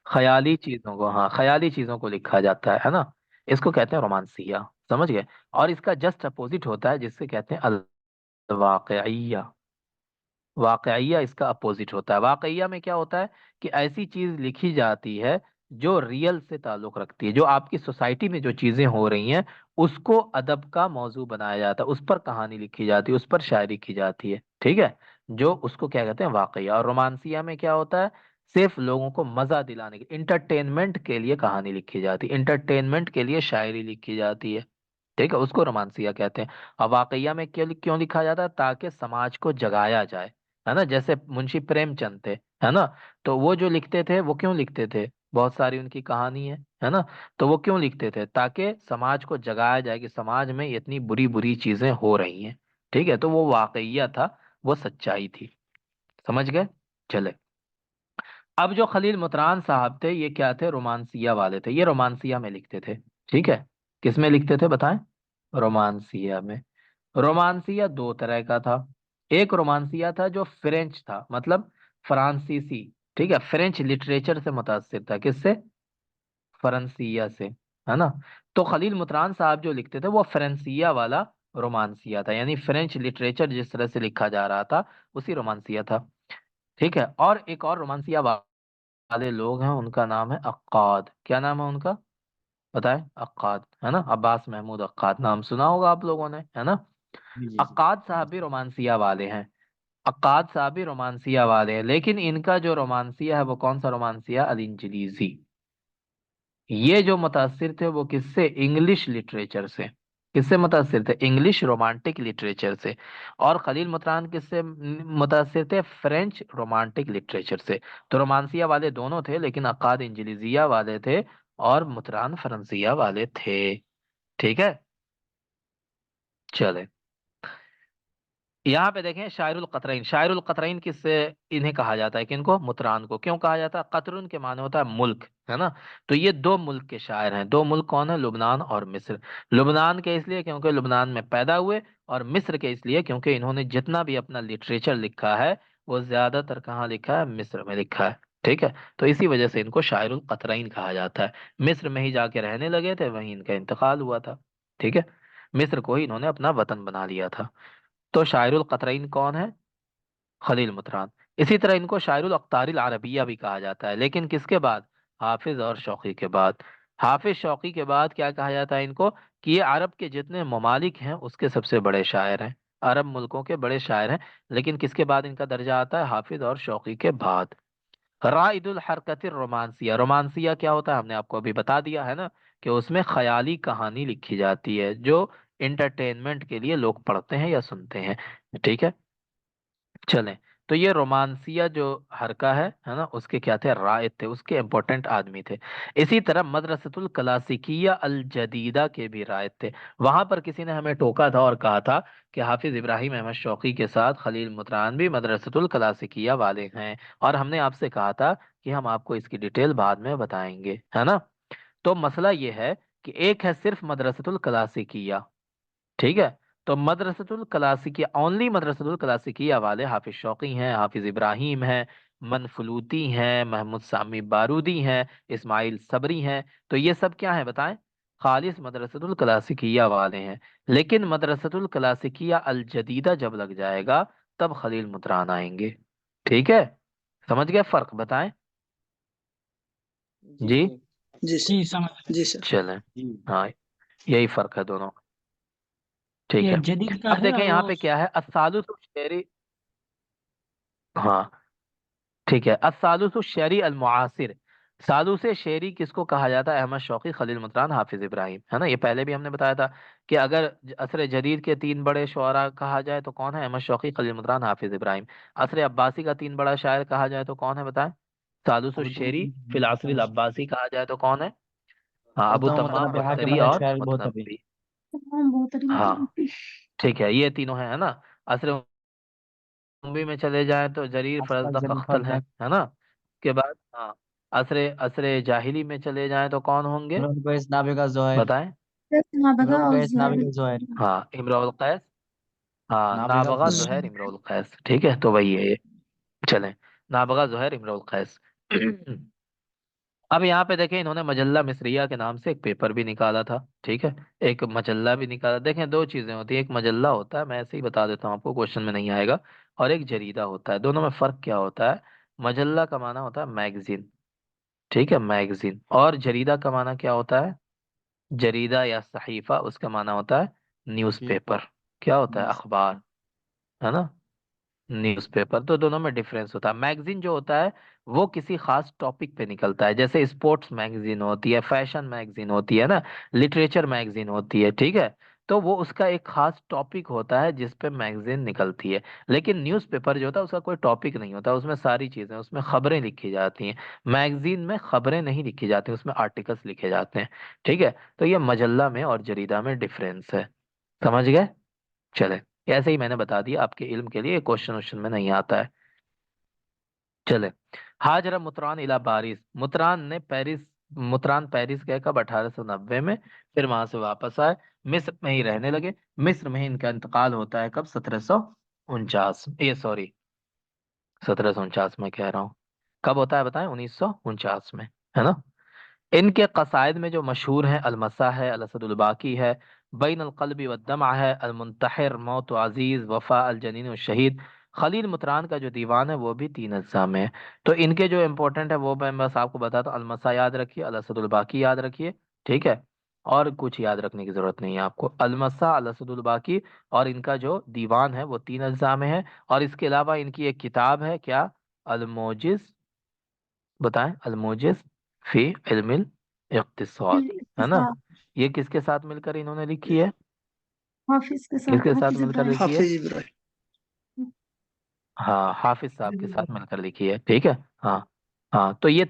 ख्याली चीजों को, हाँ, ख्याली चीजों को लिखा जाता है ना। इसको कहते हैं रोमांसिया, समझ गए। और इसका जस्ट अपोजिट होता है जिससे कहते हैं अल वाक़इया। वाकईया इसका अपोजिट होता है। वाकईया में क्या होता है कि ऐसी चीज लिखी जाती है जो रियल से ताल्लुक रखती है, जो आपकी सोसाइटी में जो चीजें हो रही हैं उसको अदब का मौजू बनाया जाता है, उस पर कहानी लिखी जाती है, उस पर शायरी की जाती है। ठीक है, जो उसको क्या कहते हैं, वाकईया। और रोमांसिया में क्या होता है, सिर्फ लोगों को मजा दिलाने के, इंटरटेनमेंट के लिए कहानी लिखी जाती है, इंटरटेनमेंट के लिए शायरी लिखी जाती है। ठीक है, उसको रोमांसिया कहते हैं। और वाकईया में क्यों क्यों लिखा जाता है? ताकि समाज को जगाया जाए, है ना। जैसे मुंशी प्रेमचंद थे, है ना, तो वो जो लिखते थे वो क्यों लिखते थे? बहुत सारी उनकी कहानी है ना। तो वो क्यों लिखते थे? ताकि समाज को जगाया जाए कि समाज में इतनी बुरी बुरी चीजें हो रही हैं। ठीक है, तो वो वाकईया था, वो सच्चाई थी। समझ गए? चले। अब जो खलील मुतरान साहब थे, ये क्या थे, रोमांसिया वाले थे। ये रोमांसिया में लिखते थे। ठीक है, किस में लिखते थे बताएं? रोमांसिया में। रोमांसिया दो तरह का था। एक रोमांसिया था जो फ्रेंच था, मतलब फ्रांसीसी। ठीक है, फ्रेंच लिटरेचर से मुतासिर था। किससे? फ्रांसिया से, है ना। तो खलील मुतरान साहब जो लिखते थे वो फ्रेंसिया वाला रोमांसिया था, यानी फ्रेंच लिटरेचर जिस तरह से लिखा जा रहा था उसी रोमांसिया था। ठीक है, और एक और रोमांसिया वाले लोग हैं, उनका नाम है अक्काद। क्या नाम है उनका बताएं? अक्काद, है ना। अब्बास महमूद अक्काद, नाम सुना होगा आप लोगों ने, है ना। जी जी जी। अक्काद साहब भी रोमांसिया वाले हैं। अक्काद साहब भी रोमांसिया वाले हैं, लेकिन इनका जो रोमांसिया है वो कौन सा रोमांसिया? अल इंजलीजी। ये जो मुतासिर थे वो किससे? इंग्लिश लिटरेचर से। किससे मुतासिर थे? इंग्लिश रोमांटिक लिटरेचर से। और खलील मुतरान किससे मुतासिर थे? फ्रेंच रोमांटिक लिटरेचर से। तो रोमांसिया वाले दोनों थे, लेकिन अक्काद इंजलीजिया वाले थे और मुतरान फ्रांसिया वाले थे। ठीक है, चले। यहाँ पे देखें, शायरुल कतरैन। शायरुल कतरैन किससे इन्हें कहा जाता है? किनको? मुतरान को। क्यों कहा जाता है? कतरुन के माने होता है मुल्क, है ना। तो ये दो मुल्क के शायर हैं। दो मुल्क कौन है? लुबनान और मिस्र। लुबनान के इसलिए क्योंकि लुबनान में पैदा हुए, और मिस्र के इसलिए क्योंकि इन्होंने जितना भी अपना लिटरेचर लिखा है वो ज्यादातर कहाँ लिखा है? मिस्र में लिखा है। ठीक है, तो इसी वजह से इनको शायरुल कतरैन कहा जाता है। मिस्र में ही जाके रहने लगे थे, वहीं इनका इंतकाल हुआ था। ठीक है, मिस्र को ही इन्होंने अपना वतन बना लिया था। तो शायरुल कतरैन कौन है? खलील मुतरान। इसी तरह इनको शायरुल अख्तारिल अरबिया भी कहा जाता है, लेकिन किसके बाद? हाफिज और शौकी के बाद। हाफिज शौकी के बाद क्या कहा जाता है इनको? कि ये अरब के जितने ममालिक हैं उसके सबसे बड़े शायर हैं, अरब मुल्कों के बड़े शायर हैं। लेकिन किसके बाद इनका दर्जा आता है? हाफिज और शौकी के बाद। राइदुल हरकत रोमांसिया। रोमांसिया क्या होता है हमने आपको अभी बता दिया है ना, कि उसमें ख्याली कहानी लिखी जाती है जो इंटरटेनमेंट के लिए लोग पढ़ते हैं या सुनते हैं। ठीक है, चलें। तो तो ये रोमांसिया जो हरका है ना, उसके क्या थे, राइद थे, उसके इम्पोर्टेंट आदमी थे। इसी तरह मदरसतुल क्लासिकिया अल जदीदा के भी राइद थे। वहां पर किसी ने हमें टोका था और कहा था कि हाफिज इब्राहिम अहमद शौकी के साथ खलील मुतरान भी मदरसतुल क्लासिकिया वाले हैं, और हमने आपसे कहा था कि हम आपको इसकी डिटेल बाद में बताएंगे, है ना। तो मसला ये है कि एक है सिर्फ मदरसतुल क्लासिकिया, ठीक है। तो मदरसतुल क्लासिकिया, ओनली मदरसतुल क्लासिकिया वाले हाफिज शौकी हैं, हाफिज इब्राहिम हैं, मनफलूती हैं, महमूद सामी बारूदी हैं, इस्माइल सबरी हैं। तो ये सब क्या है बताएं, खालिस मदरसतुल क्लासिकिया वाले हैं। लेकिन मदरसतुल क्लासिकिया अल जदीदा जब लग जाएगा तब खलील मुतरान आएंगे, ठीक है। समझ गए फर्क, बताएं। जी जी जी जी समझ जी सर। चलें, जी हाँ यही फर्क है दोनों, ठीक ये है। जदीद का अब है देखें और यहाँ वो पे क्या है, अस्सालुस शेरी, हाँ ठीक है, अस्सालुस शेरी अल मुआसिर। सालूस शेरी किसको कहा जाता है, अहमद शौकी, खलील मुतरान, हाफिज इब्राहिम, है ना। ये पहले भी हमने बताया था कि अगर असर जदीद के तीन बड़े शुअरा कहा जाए तो कौन है, अहमद शौकी, खलील मुतरान, हाफिज इब्राहिम। असर अब्बासी का तीन बड़ा शायर कहा जाए तो कौन है बताएं, सालूस शेरी। फिल असर अब्बासी कहा जाए तो कौन है, हाँ अबू उत्तम तम्माम मुतनब्बी हाकिम बसरी अलग और शायर बहुत अभी। मुतनब्बी। हाँ बहुत हाँ ठीक है, ये तीनों है ना। असर उम्मी में चले जाए तो जरीर, आसपास फरजदक, जमीन अख्तल फर्ज है। है ना। उसके बाद हाँ, असरे असरे जाहिली में चले जाए तो कौन होंगे इमरुल कैस, नाबिगा ज़ुहैर। बताएं। नाबगा इमरुल और कैस, जुहैर। नाबिगा ज़ुहैर। हाँ इमरुल कैस, हाँ नाबिगा नाबगा ज़ुहैर। जुहैर इमरुल कैस, ठीक है, तो वही है ये। चलें, नाबगा जुहैर इमरुल कैस। अब यहाँ पे देखें, इन्होंने मजल्ला मिस्रिया के नाम से एक पेपर भी निकाला था, ठीक है। एक मजल्ला भी निकाला। देखें दो चीजें होती है, एक मजल्ला होता है, मैं ऐसे ही बता देता हूँ आपको, क्वेश्चन में नहीं आएगा, और एक जरीदा होता है। दोनों में फर्क क्या होता है, मजल्ला का माना होता है मैगजीन, ठीक है, मैगजीन। और जरीदा का माना क्या होता है, जरीदा या सहीफा, उसका माना होता है न्यूज़पेपर, क्या होता है, अखबार, है ना, न्यूज़पेपर। तो दोनों में डिफरेंस होता है। मैगजीन जो होता है वो किसी खास टॉपिक पे निकलता है, जैसे स्पोर्ट्स मैगजीन होती है, फैशन मैगजीन होती है ना, लिटरेचर मैगजीन होती है, ठीक है। तो वो उसका एक खास टॉपिक होता है जिस पे मैगजीन निकलती है। लेकिन न्यूज़पेपर जो होता है उसका कोई टॉपिक नहीं होता, उसमें सारी चीजें, उसमें खबरें लिखी जाती हैं। मैगजीन में खबरें नहीं लिखी जाती, उसमें आर्टिकल्स लिखे जाते हैं, ठीक है। तो ये मजल्ला में और जरीदा में डिफरेंस है, समझ गए। चले, ऐसे ही मैंने बता दिया आपके इल्म के लिए, क्वेश्चन क्वेश्चन में नहीं आता है। चले, हाजरा मुतरान इला पारिस, मुतरान पेरिस गए कब, 1890 में। फिर वहां से वापस आए, मिस्र में ही रहने लगे। मिस्र में ही इनका इंतकाल होता है कब, 1749, ये सॉरी 1749 में कह रहा हूँ, कब होता है बताएं, 1949 में, है ना। इनके कसायद में जो मशहूर हैं, अलमसा है, अलसदुल बाकी है, बैन अलकल्बी वद्दमा है, अलमुंतहिर, मौत अजीज, वफा, अलजनीन व शहीद। खलील मुतरान का जो दीवान है वो भी 3 अज्जा में है। तो इनके जो इंपॉर्टेंट है वो मैं बस आपको बताता हूँ, अलमसा याद रखिए, अलसदुल बाकी याद रखिए, ठीक है। और कुछ याद रखने की जरूरत नहीं है आपको, अलमसा, अलसदुल बाकी, और इनका जो दीवान है वो 3 अज्जा में है। और इसके अलावा इनकी एक किताब है क्या, अलमोजिज, बताएं, अलमोजिज फी इल्मिल इक्तिसाद, है ना। इत्तिसाद। ये किसके साथ मिलकर इन्होंने लिखी है, हाफिज के साथ, किसके साथ हाफिज मिलकर इब्राहिम। लिखी है, हाँ हाफिज साहब के साथ मिलकर लिखी है, ठीक है। हाँ हाँ, तो ये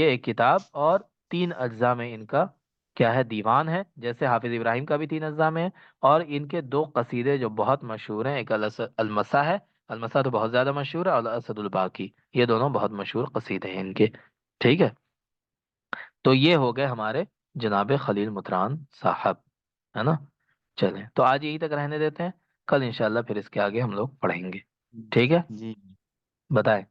एक किताब, और 3 अज्जा में इनका क्या है, दीवान है, जैसे हाफिज इब्राहिम का भी 3 अज्जा में है। और इनके दो कसीदे जो बहुत मशहूर हैं, एक अलमसा है, अलमसा तो बहुत ज्यादा मशहूर है, और असदुल बाकी, ये दोनों बहुत मशहूर कसीदे हैं इनके, ठीक है। तो ये हो गए हमारे जनाब खलील मुतरान साहब, है ना। चलें, तो आज यहीं तक रहने देते हैं, कल इंशाल्लाह फिर इसके आगे हम लोग पढ़ेंगे, ठीक है। जी। बताएं।